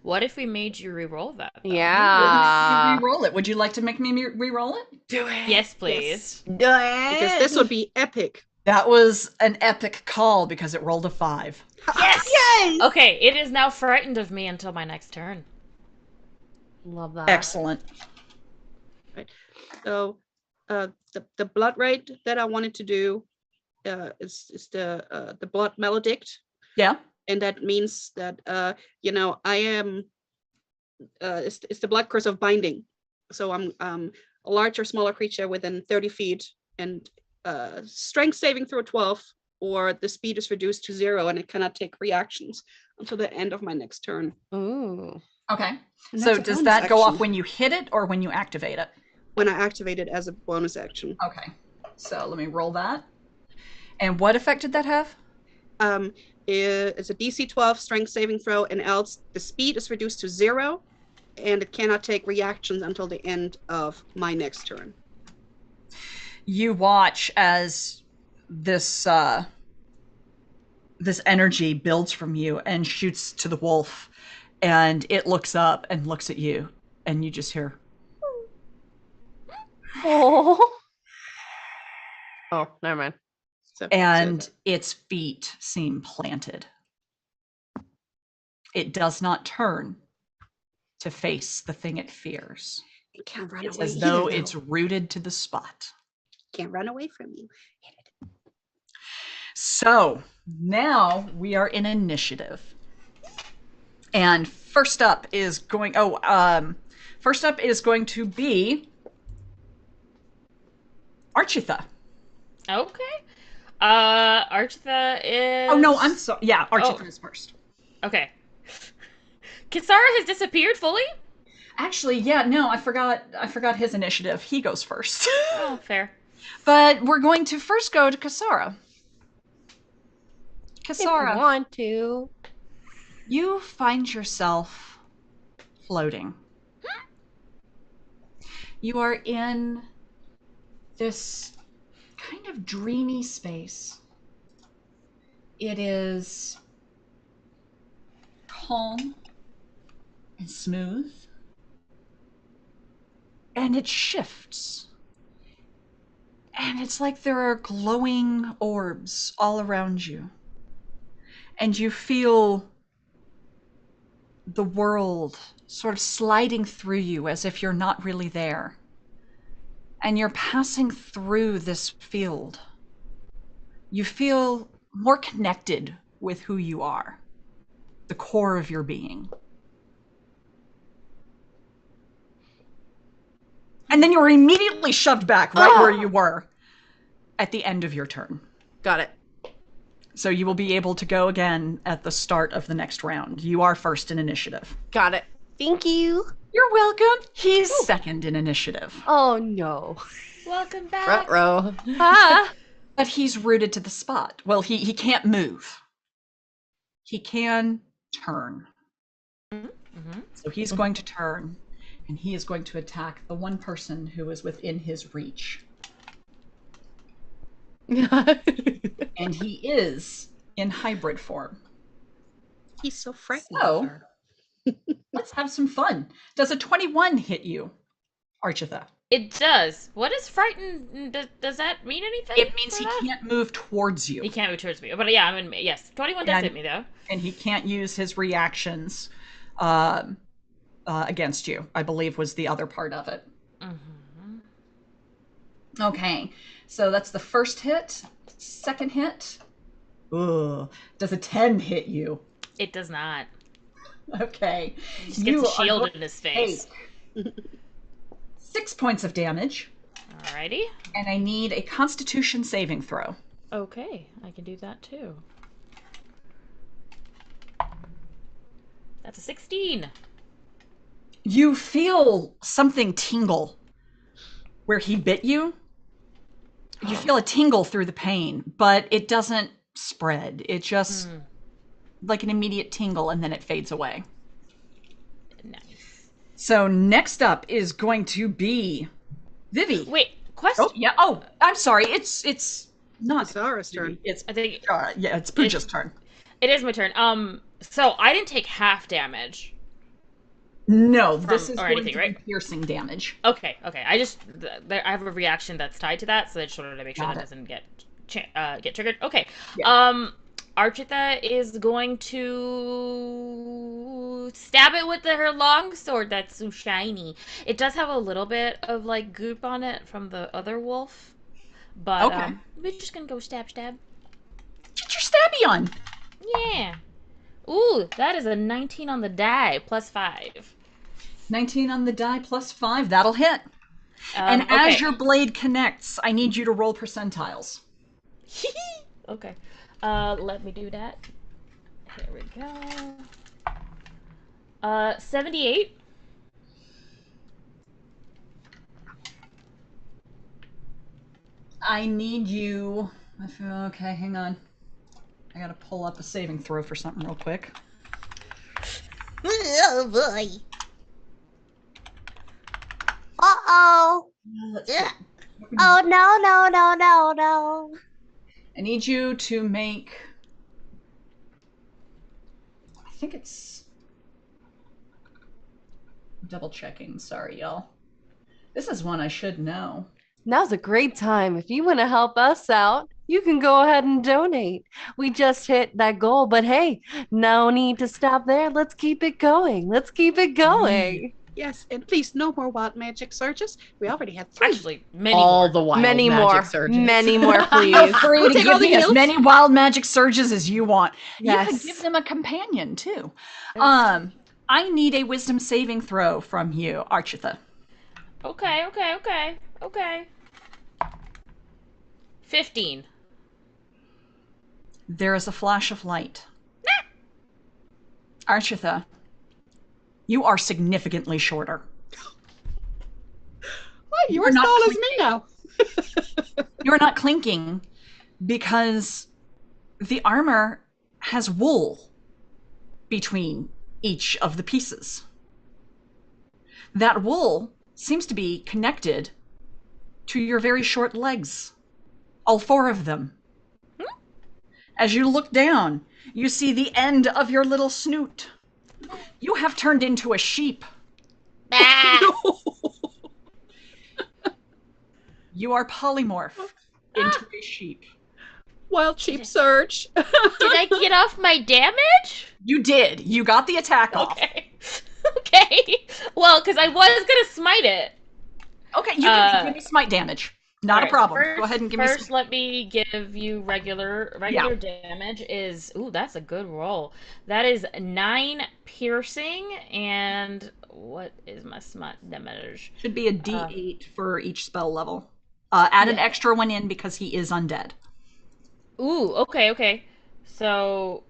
What if we made you re-roll that? Though? Yeah. Re-roll it. Would you like to make me re-roll it? Do it. Yes, please. Yes. Do it. Because this would be epic. That was an epic call because it rolled a 5. Yes! Yes! Okay, it is now frightened of me until my next turn. Love that. Excellent. Right. So the blood rite that I wanted to do is the blood maledict. Yeah. And that means that I am it's the blood curse of binding. So I'm a large or smaller creature within 30 feet, and strength saving throw 12, or the speed is reduced to 0 and it cannot take reactions until the end of my next turn. Ooh. Okay. And So that's a does bonus that go action. off when you hit it or when you activate it? When I activate it as a bonus action. Okay. So let me roll that. And what effect did that have? It's a DC 12 strength saving throw, and else the speed is reduced to 0 and it cannot take reactions until the end of my next turn. You watch as this this energy builds from you and shoots to the wolf, and it looks up and looks at you, and you just hear. Oh. Oh, never mind. And its feet seem planted. It does not turn to face the thing it fears. It can't run It's away as though either, it's rooted to the spot. Can't run away from you. So now we are in initiative. And first up is going to be Architha. Okay. Architha is. Oh no, I'm sorry. Yeah, Architha is first. Okay. Kisara has disappeared fully? Actually, yeah, no, I forgot his initiative. He goes first. Oh, fair. But we're going to first go to Kisara. If Kisara, you want to. you find yourself floating. You are in this kind of dreamy space. It is calm and smooth, and it shifts. And it's like there are glowing orbs all around you. And you feel the world sort of sliding through you as if you're not really there. And you're passing through this field. You feel more connected with who you are, the core of your being. And then you're immediately shoved back right where you were at the end of your turn. Got it. So you will be able to go again at the start of the next round. You are first in initiative. Got it. Thank you. You're welcome. He's second in initiative. Oh no. Welcome back. Front row. Ah. But he's rooted to the spot. Well, he can't move. He can turn. Mm-hmm. So he's going to turn, and he is going to attack the one person who is within his reach. And he is in hybrid form. He's so frightened. So let's have some fun. Does a 21 hit you, Architha? It does. What is frightened? Does that mean anything? It means for he that? can't move towards you. He can't move towards me. But yeah, yes. 21 does hit me though. And he can't use his reactions against you, I believe was the other part of it. Mm-hmm. Okay, so that's the first hit. Second hit. Ugh. Does a 10 hit you? It does not. Okay. He just gets a shield in his face. 6 points of damage. Alrighty. And I need a Constitution saving throw. Okay, I can do that too. That's a 16. You feel something tingle where he bit you. You feel a tingle through the pain, but it doesn't spread. It just like an immediate tingle, and then it fades away. Nice. So next up is going to be Vivi. Wait, question. Oh, yeah. Oh, I'm sorry. It's not Zara's turn. It's I think yeah, it's Pooja's turn. it is my turn. So I didn't take half damage. No, this is or going anything, to right? be piercing damage. Okay. I have a reaction that's tied to that, so I just wanted to make sure Got that it. doesn't get triggered. Okay. Yeah. Architha is going to stab it with her long sword that's so shiny. It does have a little bit of like goop on it from the other wolf, but Okay. we're just gonna go stab. Get your stabby on. Yeah. Ooh, that is a 19 on the die, plus 5. 19 on the die plus 5. That'll hit. And Okay. as your blade connects, I need you to roll percentiles. Okay. Let me do that. Here we go. 78. I need you. Okay, hang on. I gotta pull up a saving throw for something real quick. Oh boy. Uh-oh. Let's see. Oh no. I need you to make. I think it's. Double checking. Sorry, y'all. This is one I should know. Now's a great time. If you want to help us out, you can go ahead and donate. We just hit that goal, but hey, no need to stop there. Let's keep it going. Let's keep it going. Yes, and please, no more wild magic surges. We already had 3. Actually, many All more. the wild Many magic more. surges. Many more, please. Feel free We'll to take all give the me as heals. many wild magic surges as you want. You Yes. could give them a companion too. I need a wisdom saving throw from you, Architha. Okay. 15. There is a flash of light. Architha, you are significantly shorter. Why, you're You're as not tall as me now. You're not clinking because the armor has wool between each of the pieces. That wool seems to be connected to your very short legs, all 4 of them. As you look down, you see the end of your little snoot. You have turned into a sheep. You are polymorphed into a sheep. Wild sheep surge. Did I get off my damage? You did. You got the attack off. Okay. Well, because I was gonna smite it. Okay, you can give me smite damage. Not a Alright, problem. First, Go ahead and give me First, some. let me give you regular damage. Is that's a good roll. That is 9 piercing, and what is my smite damage? Should be a D8 for each spell level. Add an extra one in because he is undead. Ooh, okay. So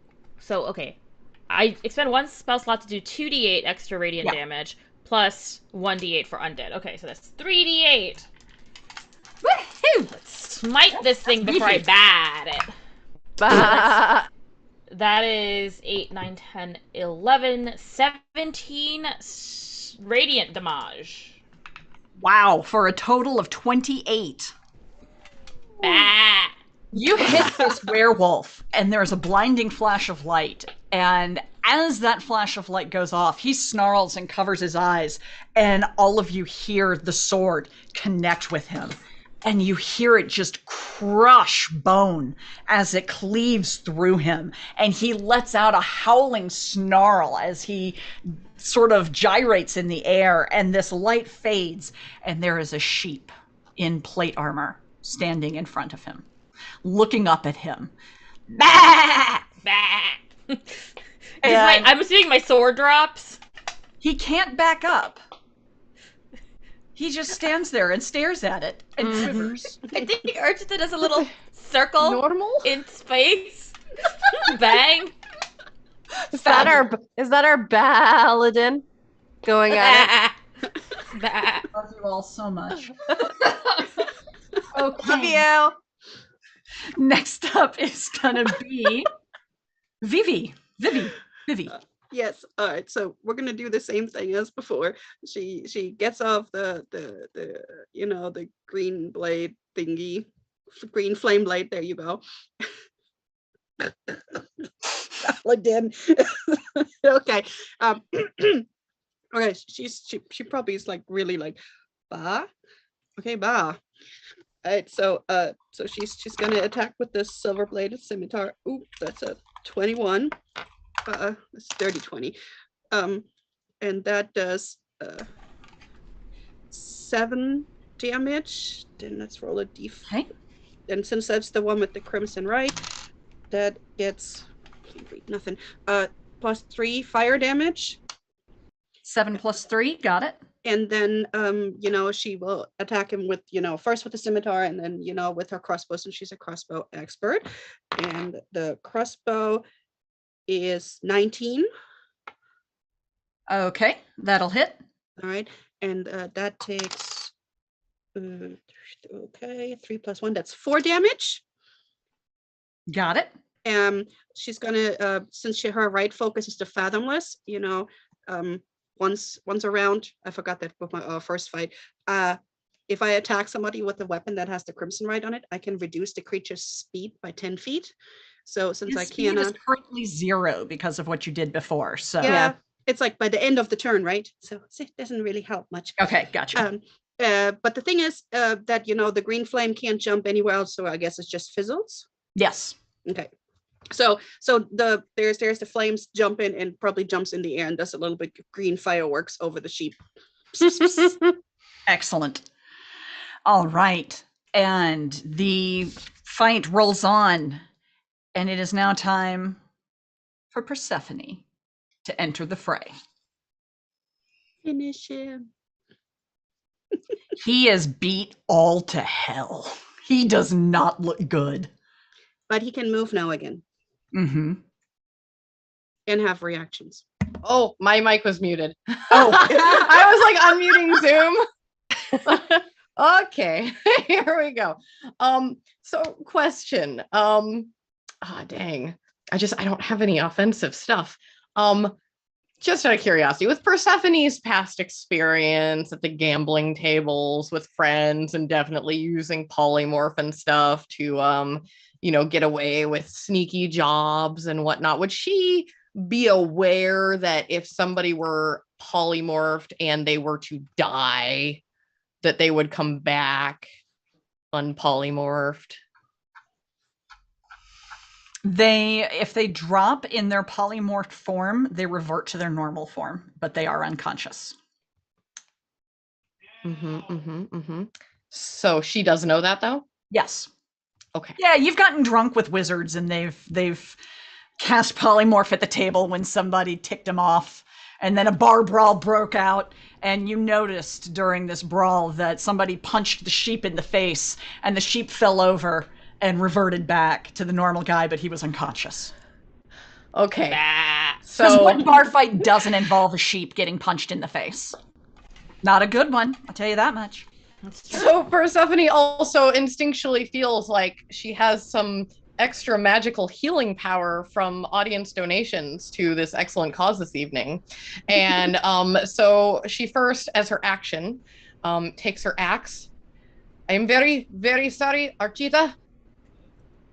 okay. I expend 1 spell slot to do 2d8 extra radiant damage plus 1d8 for undead. Okay, so that's 3d8. Woohoo! Let's smite this thing before I beefy. bat it. Bah. That is 8, 9, 10, 11, 17 radiant damage. Wow, for a total of 28. Bah. You hit this werewolf, and there's a blinding flash of light, And as that flash of light goes off, he snarls and covers his eyes, and all of you hear the sword connect with him. And you hear it just crush bone as it cleaves through him. And he lets out a howling snarl as he sort of gyrates in the air, and this light fades, and there is a sheep in plate armor standing in front of him, looking up at him. Bah! Bah. And I'm assuming my sword drops. he can't back up. He just stands there and stares at it and quivers. I think Archita does a little circle Normal? in space. Bang. Is that our paladin going at it? Bah. I love you all so much. Love Okay. you. Next up is gonna be Vivi. Yes. All right. So we're gonna do the same thing as before. She gets off the the green blade thingy, green flame blade. There you go. Paladin. Okay. Okay. She probably is like really like, bah. Okay, bah. All right. So she's gonna attack with this silver bladed scimitar. Ooh, that's a 21. That's 30-20. And that does 7 damage. Then let's roll a d4. Okay. And since that's the one with the crimson right, that gets nothing. +3 fire damage. 7 + 3, got it. And then she will attack him with, first with the scimitar and then, with her crossbow, since she's a crossbow expert. And the crossbow is 19. Okay, that'll hit. All right. And that takes okay, 3 + 1, that's 4 damage. Got it. She's gonna since her right focus is the fathomless, once around, I forgot that with my first fight. If I attack somebody with a weapon that has the crimson right on it, I can reduce the creature's speed by 10 feet. So since His I speed is cannot, currently 0 because of what you did before. So yeah, it's like by the end of the turn, right? So it doesn't really help much. okay, gotcha. But the thing is that the green flame can't jump anywhere else, so I guess it's just fizzles. Yes. Okay. So there's the flames jump in and probably jumps in the air and does a little bit of green fireworks over the sheep. Excellent. All right. And the fight rolls on, and it is now time for Persephone to enter the fray. Finish him. He is beat all to hell. He does not look good. But he can move now again Mm-hmm. and have reactions. Oh, my mic was muted. Oh. I was like unmuting Zoom. Okay, here we go. So question. Dang. I don't have any offensive stuff. Just out of curiosity, with Persephone's past experience at the gambling tables with friends and definitely using polymorph and stuff to get away with sneaky jobs and whatnot, would she be aware that if somebody were polymorphed and they were to die, that they would come back unpolymorphed? If they drop in their polymorphed form, they revert to their normal form, but they are unconscious. So she does know that, though? Yes. Okay. Yeah, you've gotten drunk with wizards and they've cast polymorph at the table when somebody ticked them off, and then a bar brawl broke out, and you noticed during this brawl that somebody punched the sheep in the face, and the sheep fell over and reverted back to the normal guy, but he was unconscious. Okay. Because So one bar fight doesn't involve a sheep getting punched in the face. Not a good one, I'll tell you that much. So Persephone also instinctually feels like she has some extra magical healing power from audience donations to this excellent cause this evening. And so she first, as her action, takes her axe. I am very, very sorry, Archita.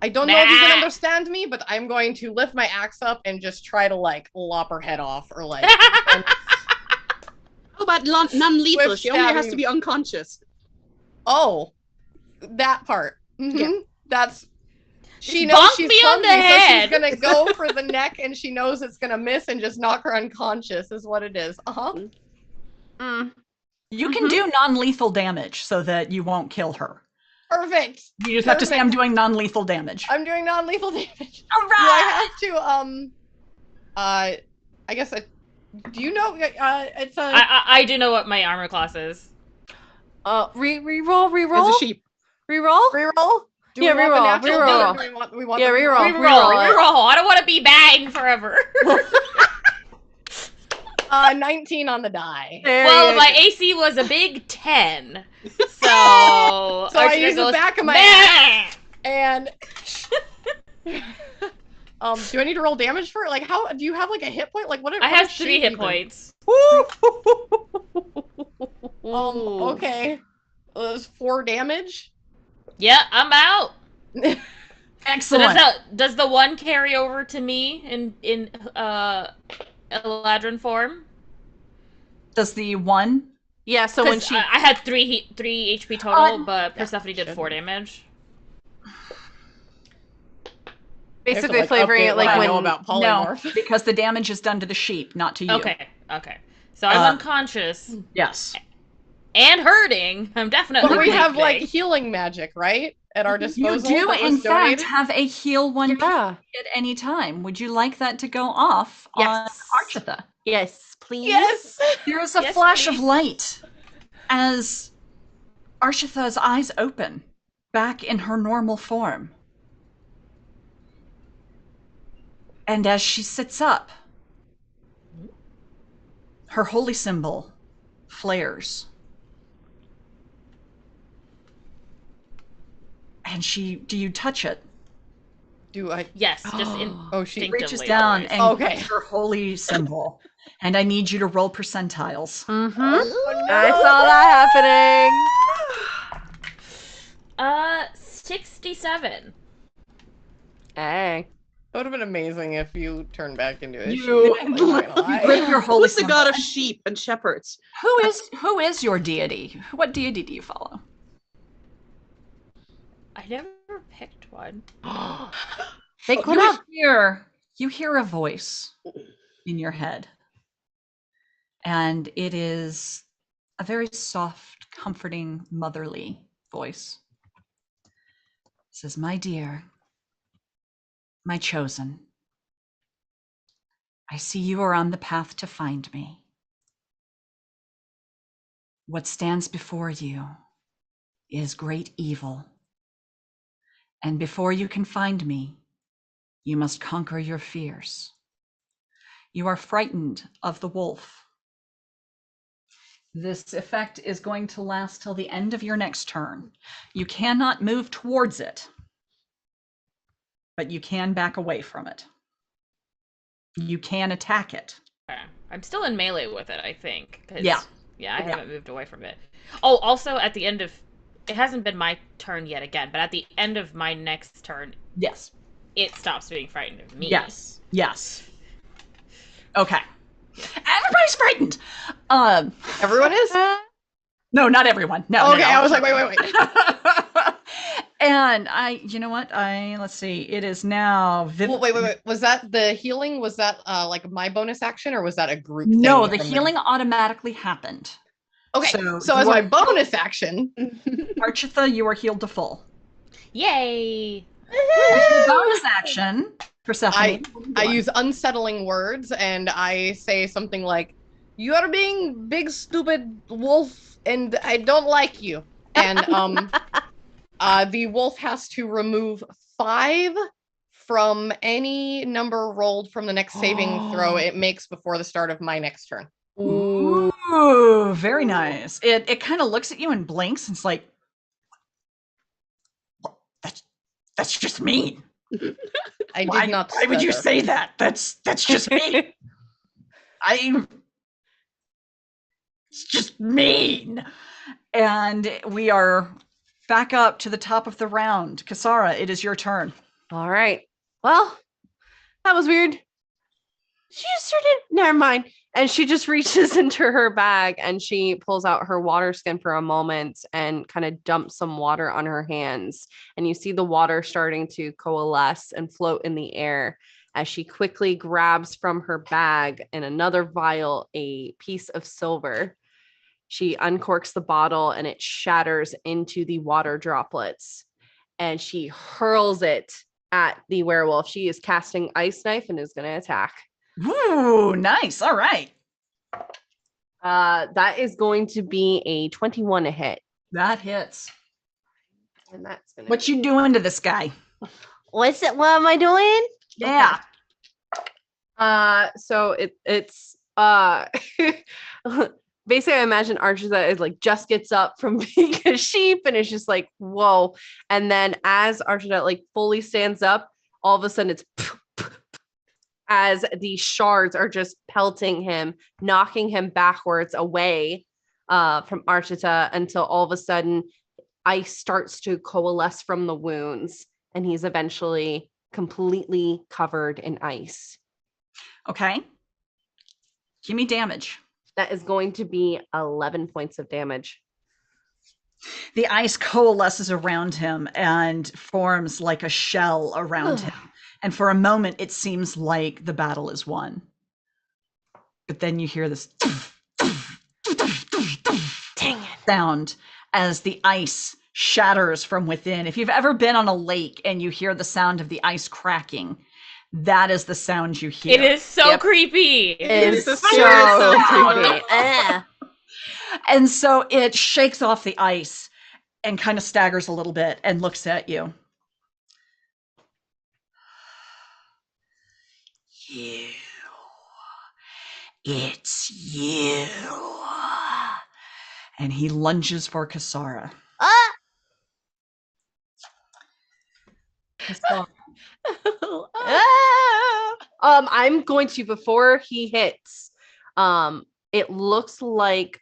I don't know if you can understand me, but I'm going to lift my axe up and just try to like lop her head off or like. How about non-lethal? With She only has stabbing. to be unconscious. Oh, that part. Yeah. That's. She Just knows bonk she's me on clumsy, the so head. she's gonna go for the neck, and she knows it's gonna miss and just knock her unconscious. Is what it is. You can do non-lethal damage so that you won't kill her. Perfect. You just have to say, I'm doing non-lethal damage. I'm doing non-lethal damage. All Do right! I have to I guess do you know it's a I do know what my armor class is. Reroll. As a sheep. Reroll. reroll? Do Yeah, we want the reroll, natural reroll. or do we want Yeah, the reroll. Reroll. I don't want to be bang forever. 19 on the die. Well, my AC was a big 10. So I use the back of my axe and do I need to roll damage for it? Like how do you have like a hit point? Like what I what have is 3 shape hit even? points. Okay. There's 4 damage. Yeah, I'm out. So Excellent. does the one carry over to me in Eladrin form? Does the one? Yeah, so when 'Cause she I had 3 HP total, but Persephone did 4 damage. basically flavoring it like I when know about No, polymorph. because the damage is done to the sheep, not to you. Okay. So I'm unconscious Yes. and hurting. I'm definitely But we have like bleeding. healing magic, right? At our You disposal. do, that was in fact, donated? have a heal one yeah. at any time. Would you like that to go off on Yes. Architha? Yes, please. Yes. There is a Yes, flash please. of light as Architha's eyes open back in her normal form. And as she sits up, her holy symbol flares. And do you touch it? Do I? Yes, just Oh, she instinctively. Reaches down always. and Okay. grabs her holy symbol. And I need you to roll percentiles. Mm-hmm. Oh, no. I saw that happening. 67. Hey. It would have been amazing if you turned back into a You- sheep. I'm not gonna lie. Grip your holy Who's the symbol. god of sheep and shepherds? Who is your deity? What deity do you follow? I never picked one. Make one up. You hear a voice in your head. And it is a very soft, comforting, motherly voice. It says, "My dear, my chosen, I see you are on the path to find me. What stands before you is great evil. And before you can find me, you must conquer your fears. You are frightened of the wolf. This effect is going to last till the end of your next turn. You cannot move towards it, but you can back away from it. You can attack it. Okay. I'm still in melee with it, I think. 'Cause, Yeah. Yeah, I haven't moved away from it. Oh, also at the end of... It hasn't been my turn yet again, but at the end of my next turn, Yes. it stops being frightened of me. Yes. Okay. Everybody's frightened. Everyone is? No, not everyone. No. Okay, no. I was like, wait. And you know what? Let's see. It is now. Well, wait. Was that the healing? Was that like my bonus action, or was that a group? No, thing the from healing automatically happened. Okay, so you as my are- bonus action, Architha, you are healed to full. Yay! As your bonus action, Persephone. I use unsettling words, and I say something like, "You are being big stupid wolf, and I don't like you." And the wolf has to remove 5 from any number rolled from the next saving throw it makes before the start of my next turn. Ooh, very nice. It kind of looks at you and blinks, and it's like, that's just mean. I did Why, not. why would you stutter. say that? That's just mean. It's just mean. And we are back up to the top of the round. Kasara, it is your turn. All right. Well, that was weird. She just started. Never mind. And she just reaches into her bag and she pulls out her water skin for a moment and kind of dumps some water on her hands. And you see the water starting to coalesce and float in the air as she quickly grabs from her bag in another vial a piece of silver. She uncorks the bottle and it shatters into the water droplets. And she hurls it at the werewolf. She is casting Ice Knife and is going to attack. Ooh, nice. All right. That is going to be a 21 to hit. That hits. And that's gonna What you doing to this guy? What am I doing? Yeah. So it's basically I imagine Archer that is like just gets up from being a sheep and is just like, whoa. And then as Archer that like fully stands up, all of a sudden it's as the shards are just pelting him, knocking him backwards away from Archita until all of a sudden ice starts to coalesce from the wounds and he's eventually completely covered in ice. Okay. Give me damage. That is going to be 11 points of damage. The ice coalesces around him and forms like a shell around him. And for a moment, it seems like the battle is won. But then you hear this sound as the ice shatters from within. If you've ever been on a lake and you hear the sound of the ice cracking, that is the sound you hear. It is so creepy. It is so creepy. Ah. And so it shakes off the ice and kind of staggers a little bit and looks at you. You. It's you. And he lunges for Kasara. Ah. I'm going to, before he hits, it looks like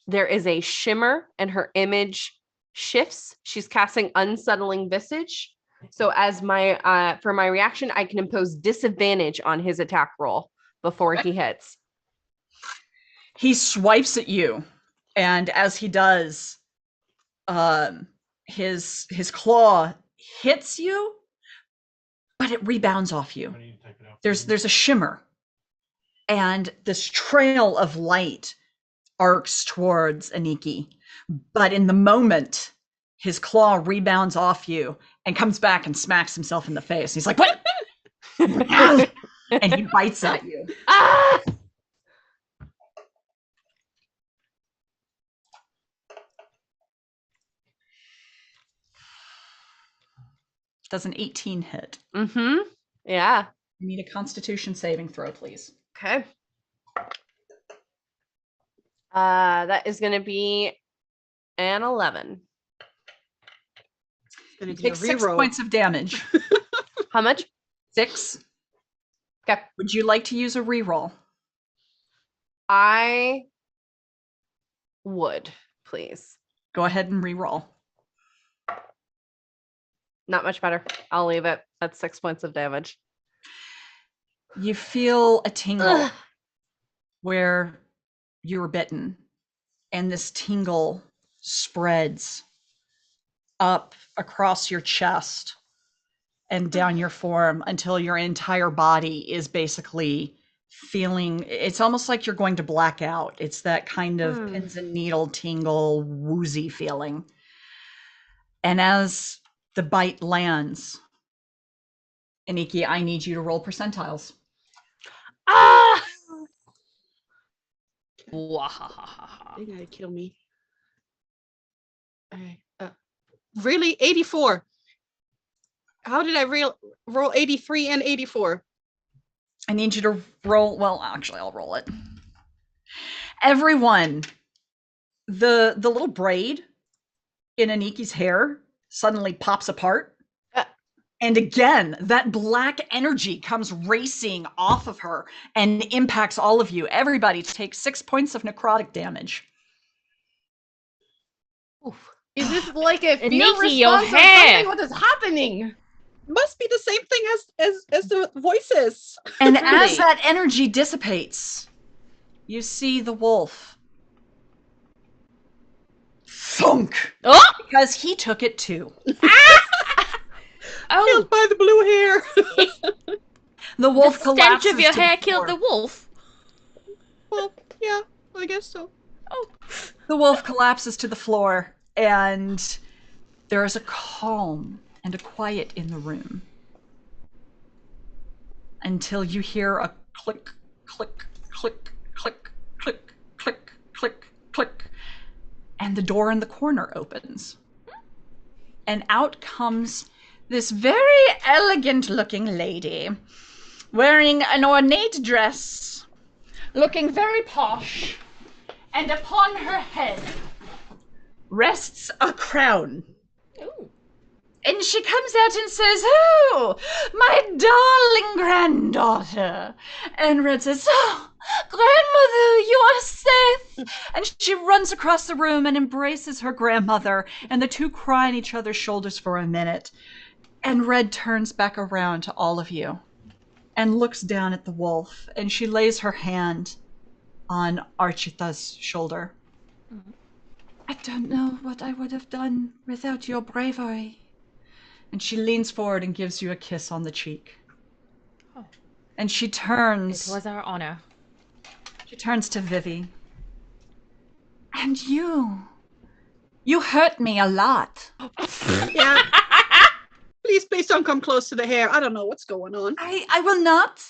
there is a shimmer and her image shifts. She's casting Unsettling Visage. So as my for my reaction, I can impose disadvantage on his attack roll before he hits. He swipes at you, and as he does, his claw hits you, but it rebounds off you. There's a shimmer, and this trail of light arcs towards Aniki, but in the moment, his claw rebounds off you and comes back and smacks himself in the face. He's like, "What?" And he bites at you. Ah! Does an 18 hit? Mm-hmm. Yeah. You need a Constitution saving throw, please. Okay. That is going to be an 11. You take 6 points of damage. How much? 6. Okay. Would you like to use a reroll? I would, please. Go ahead and reroll. Not much better. I'll leave it. That's 6 points of damage. You feel a tingle where you were bitten, and this tingle spreads up across your chest and down your form until your entire body is basically feeling, it's almost like you're going to black out. It's that kind of pins and needle tingle, woozy feeling. And as the bite lands, Aniki, I need you to roll percentiles. Ah! They're gonna kill me. All right. Really? 84. How did I roll 83 and 84? I need you to roll. Well, actually, I'll roll it. Everyone, the little braid in Aniki's hair suddenly pops apart. And again, that black energy comes racing off of her and impacts all of you. Everybody takes 6 points of necrotic damage. Is this like a fear Aniki, your response or hair. something? What is happening? must be the same thing as the voices. And Truly. as that energy dissipates, you see the wolf. Thunk! Oh! Because he took it too. Oh, Killed by the blue hair. The wolf the stench collapses of your to the hair killed floor. the wolf. Well, yeah, I guess so. Oh. The wolf collapses to the floor, and there is a calm and a quiet in the room. Until you hear a click, click, click, click, click, click, click, click, and the door in the corner opens. And out comes this very elegant looking lady, wearing an ornate dress, looking very posh, and upon her head rests a crown. Ooh. And she comes out and says, "Oh, my darling granddaughter." And Red says, "Oh, grandmother, you are safe." And she runs across the room and embraces her grandmother, and the two cry on each other's shoulders for a minute. And Red turns back around to all of you and looks down at the wolf, and she lays her hand on Archita's shoulder. Mm-hmm. "I don't know what I would have done without your bravery." And she leans forward and gives you a kiss on the cheek. Oh. And she turns. It was our honor. She turns to Vivi. "And you hurt me a lot." Yeah. Please don't come close to the hair. I don't know what's going on. I will not,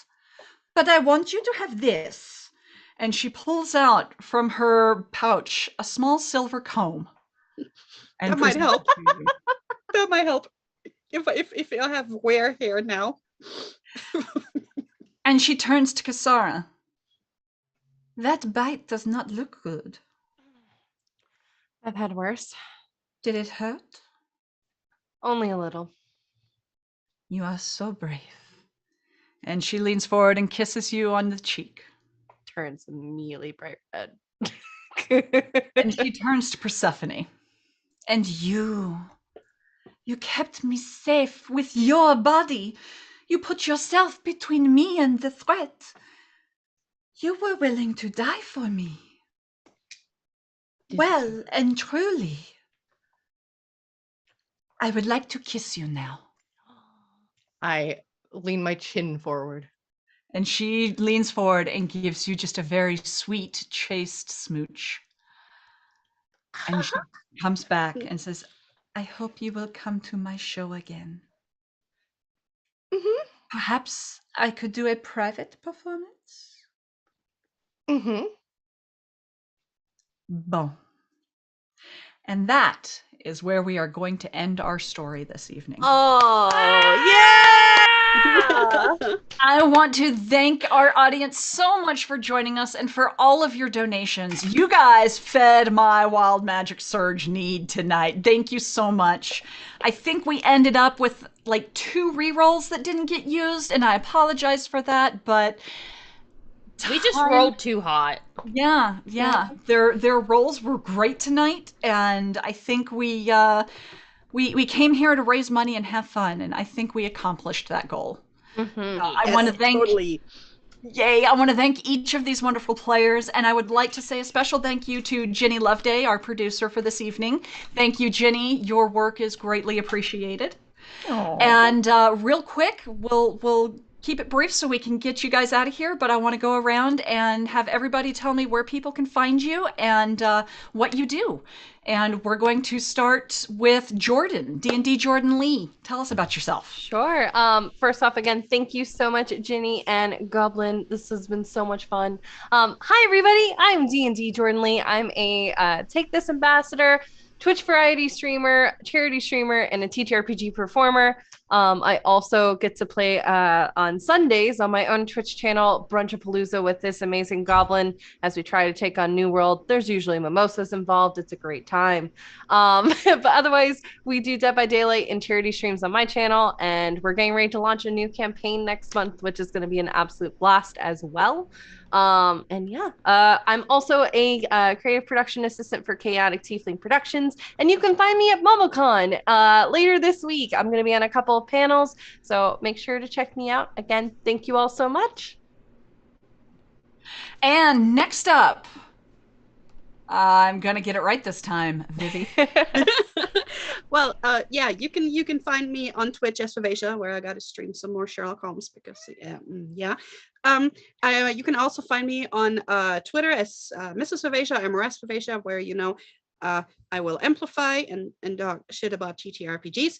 but I want you to have this. And she pulls out from her pouch a small silver comb. And That might presents help. it to you. That might help. If I have wear hair now. And she turns to Kasara. "That bite does not look good. I've had worse. Did it hurt?" Only a little. "You are so brave." And she leans forward and kisses you on the cheek. Turns immediately bright red. And she turns to Persephone. "And you kept me safe with your body. You put yourself between me and the threat. You were willing to die for me. Well and truly. I would like to kiss you now." I lean my chin forward. And she leans forward and gives you just a very sweet, chaste smooch. And she comes back and says, "I hope you will come to my show again. Mm-hmm. Perhaps I could do a private performance." Mm-hmm. Bon. And that is where we are going to end our story this evening. Oh, yeah! I want to thank our audience so much for joining us and for all of your donations. You guys fed my wild magic surge need tonight. Thank you so much. I think we ended up with like 2 rerolls that didn't get used, and I apologize for that, but We just rolled too hot. Yeah. Their rolls were great tonight, and I think we came here to raise money and have fun, and I think we accomplished that goal. Mm-hmm. I want to thank I want to thank each of these wonderful players, and I would like to say a special thank you to Ginny Loveday, our producer for this evening. Thank you, Ginny. Your work is greatly appreciated. Aww. And real quick, we'll keep it brief so we can get you guys out of here, but I want to go around and have everybody tell me where people can find you and what you do. And we're going to start with Jordan, D&D Jordan Lee. Tell us about yourself. Sure. First off, again, thank you so much, Ginny and Goblin. This has been so much fun. Hi, everybody. I'm D&D Jordan Lee. I'm a Take This ambassador, Twitch variety streamer, charity streamer, and a TTRPG performer. I also get to play on Sundays on my own Twitch channel, Brunchapalooza, with this amazing goblin as we try to take on New World. There's usually mimosas involved. It's a great time. But otherwise, we do Dead by Daylight and charity streams on my channel, and we're getting ready to launch a new campaign next month, which is going to be an absolute blast as well. And yeah, I'm also a creative production assistant for Chaotic Tiefling Productions, and you can find me at MomoCon later this week. I'm going to be on a couple of panels, so make sure to check me out. Again, thank you all so much. And next up, I'm gonna get it right this time, Vivi. Well, yeah, you can find me on Twitch as Vivacia, where I got to stream some more Sherlock Holmes because yeah. You can also find me on Twitter as Mrs. Vivacia, MRS Vivacia, where I will amplify and talk shit about TTRPGs.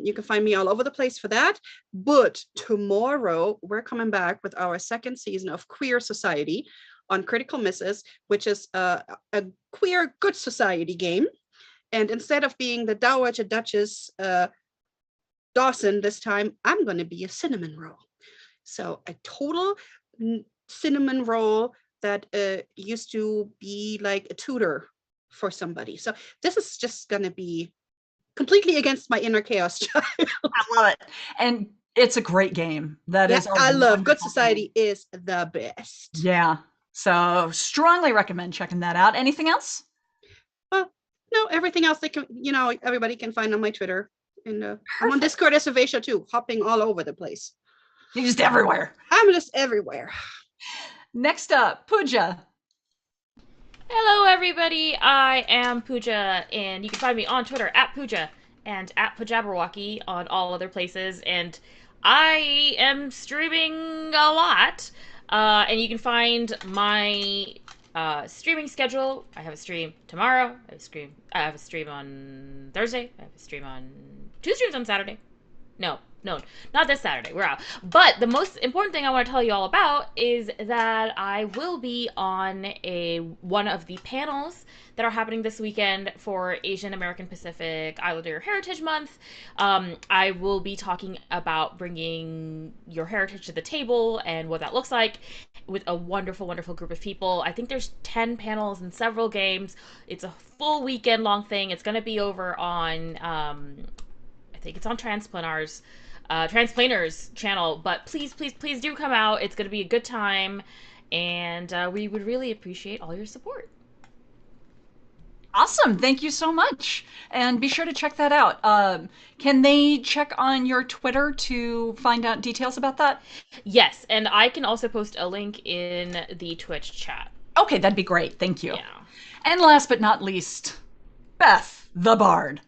You can find me all over the place for that. But tomorrow we're coming back with our second season of Queer Society on Critical Misses, which is a queer good society game. And instead of being the Dowager Duchess Dawson this time, I'm going to be a cinnamon roll. So a total cinnamon roll that used to be like a tutor for somebody. So this is just going to be completely against my inner chaos child. I love it. And it's a great game. I love Good Society is the best. Yeah. So strongly recommend checking that out. Anything else? Well, no, everything else they can, everybody can find on my Twitter. And I'm on Discord as Vivacia too, hopping all over the place. You're just everywhere. I'm just everywhere. Next up, Pooja. Hello, everybody. I am Pooja, and you can find me on Twitter at Pooja and at Pajabberwocky on all other places. And I am streaming a lot. And you can find my streaming schedule. I have a stream tomorrow. I have a stream on Thursday. I have a stream on 2 streams on Saturday. No, not this Saturday. We're out. But the most important thing I want to tell you all about is that I will be on one of the panels that are happening this weekend for Asian American Pacific Islander Heritage Month. I will be talking about bringing your heritage to the table and what that looks like with a wonderful, wonderful group of people. I think there's 10 panels and several games. It's a full weekend long thing. It's going to be over on, I think it's on Transplaners channel, but please do come out. It's going to be a good time, and we would really appreciate all your support. Awesome. Thank you so much. And be sure to check that out. Can they check on your Twitter to find out details about that? Yes, and I can also post a link in the Twitch chat. Okay, that'd be great. Thank you. Yeah. And last but not least, Beth the Bard.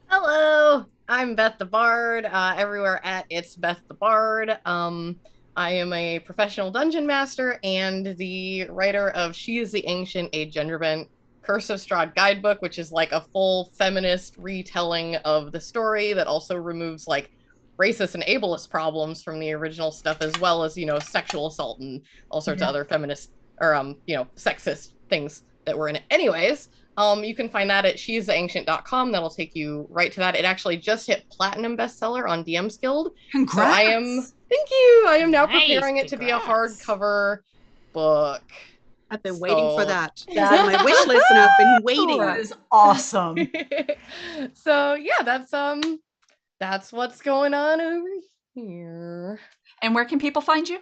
Hello, I'm Beth the Bard, everywhere at It's Beth the Bard. I am a professional dungeon master and the writer of She is the Ancient, a gender-bent Curse of Strahd guidebook, which is like a full feminist retelling of the story that also removes like racist and ableist problems from the original stuff, as well as, sexual assault and all sorts of other feminist or, sexist things that were in it. Anyways, you can find that at sheistheancient.com. That'll take you right to that. It actually just hit platinum bestseller on DM's Guild. Congrats. So thank you. I am now preparing it to be a hardcover book. I've been waiting for that. It's on my wish list and I've been waiting. That is awesome. So yeah, that's what's going on over here. And where can people find you?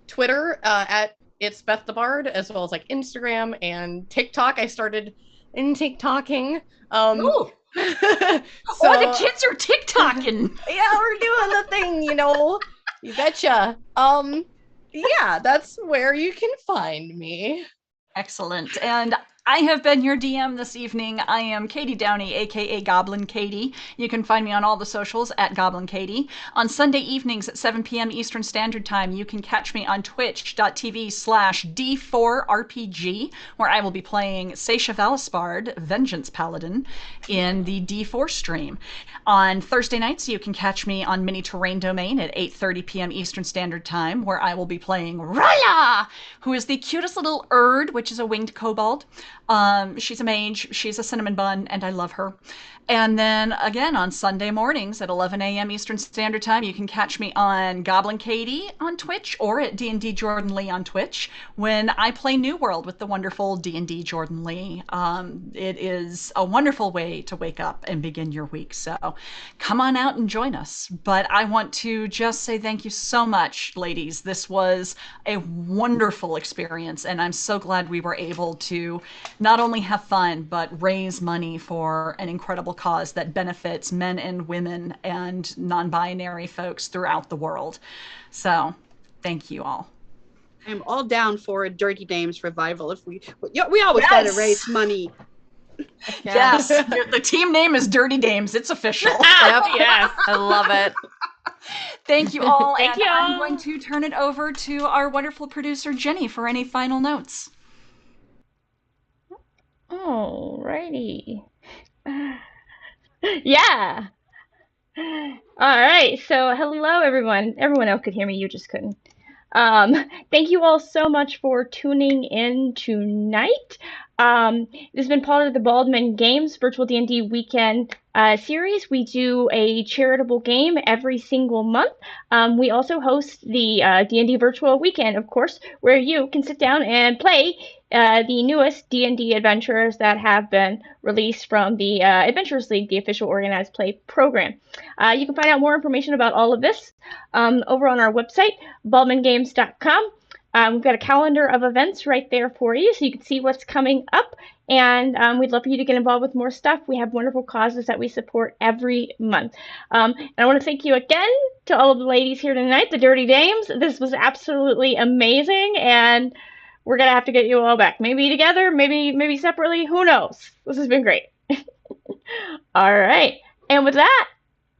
Twitter at It's Beth the Bard, as well as like Instagram and TikTok. I started in TikToking. Oh, the kids are TikToking. Yeah, we're doing the thing, You betcha. Yeah, that's where you can find me. Excellent. And I have been your DM this evening. I am Katie Downey, aka Goblin Katie. You can find me on all the socials at Goblin Katie. On Sunday evenings at 7 p.m. Eastern Standard Time, you can catch me on twitch.tv/D4RPG, where I will be playing Seisha Valispard, Vengeance Paladin, in the D4 stream. On Thursday nights, you can catch me on Mini Terrain Domain at 8:30 p.m. Eastern Standard Time, where I will be playing Raya, who is the cutest little Erd, which is a winged kobold. She's a mage, she's a cinnamon bun, and I love her. And then again on Sunday mornings at 11 a.m. Eastern Standard Time, you can catch me on Goblin Katie on Twitch or at D&D Jordan Lee on Twitch when I play New World with the wonderful D&D Jordan Lee. It is a wonderful way to wake up and begin your week. So come on out and join us. But I want to just say thank you so much, ladies. This was a wonderful experience, and I'm so glad we were able to not only have fun, but raise money for an incredible cause that benefits men and women and non-binary folks throughout the world. So thank you all. I'm all down for a Dirty Dames revival. If we always gotta raise money. Yes. The team name is Dirty Dames. It's official. Yep. Yes. I love it. Thank you all. Thank and you. I'm going to turn it over to our wonderful producer, Jenny, for any final notes. Alrighty. Yeah. All right. So hello, everyone. Everyone else could hear me. You just couldn't. Thank you all so much for tuning in tonight. This has been part of the Baldman Games Virtual D&D Weekend series. We do a charitable game every single month. We also host the D&D Virtual Weekend, of course, where you can sit down and play the newest D&D adventures that have been released from the Adventurers League, the official organized play program. You can find out more information about all of this over on our website, baldmangames.com. We've got a calendar of events right there for you, so you can see what's coming up. And we'd love for you to get involved with more stuff. We have wonderful causes that we support every month. And I want to thank you again to all of the ladies here tonight, the Dirty Dames. This was absolutely amazing, and we're gonna have to get you all back. Maybe together, maybe separately. Who knows? This has been great. All right, and with that,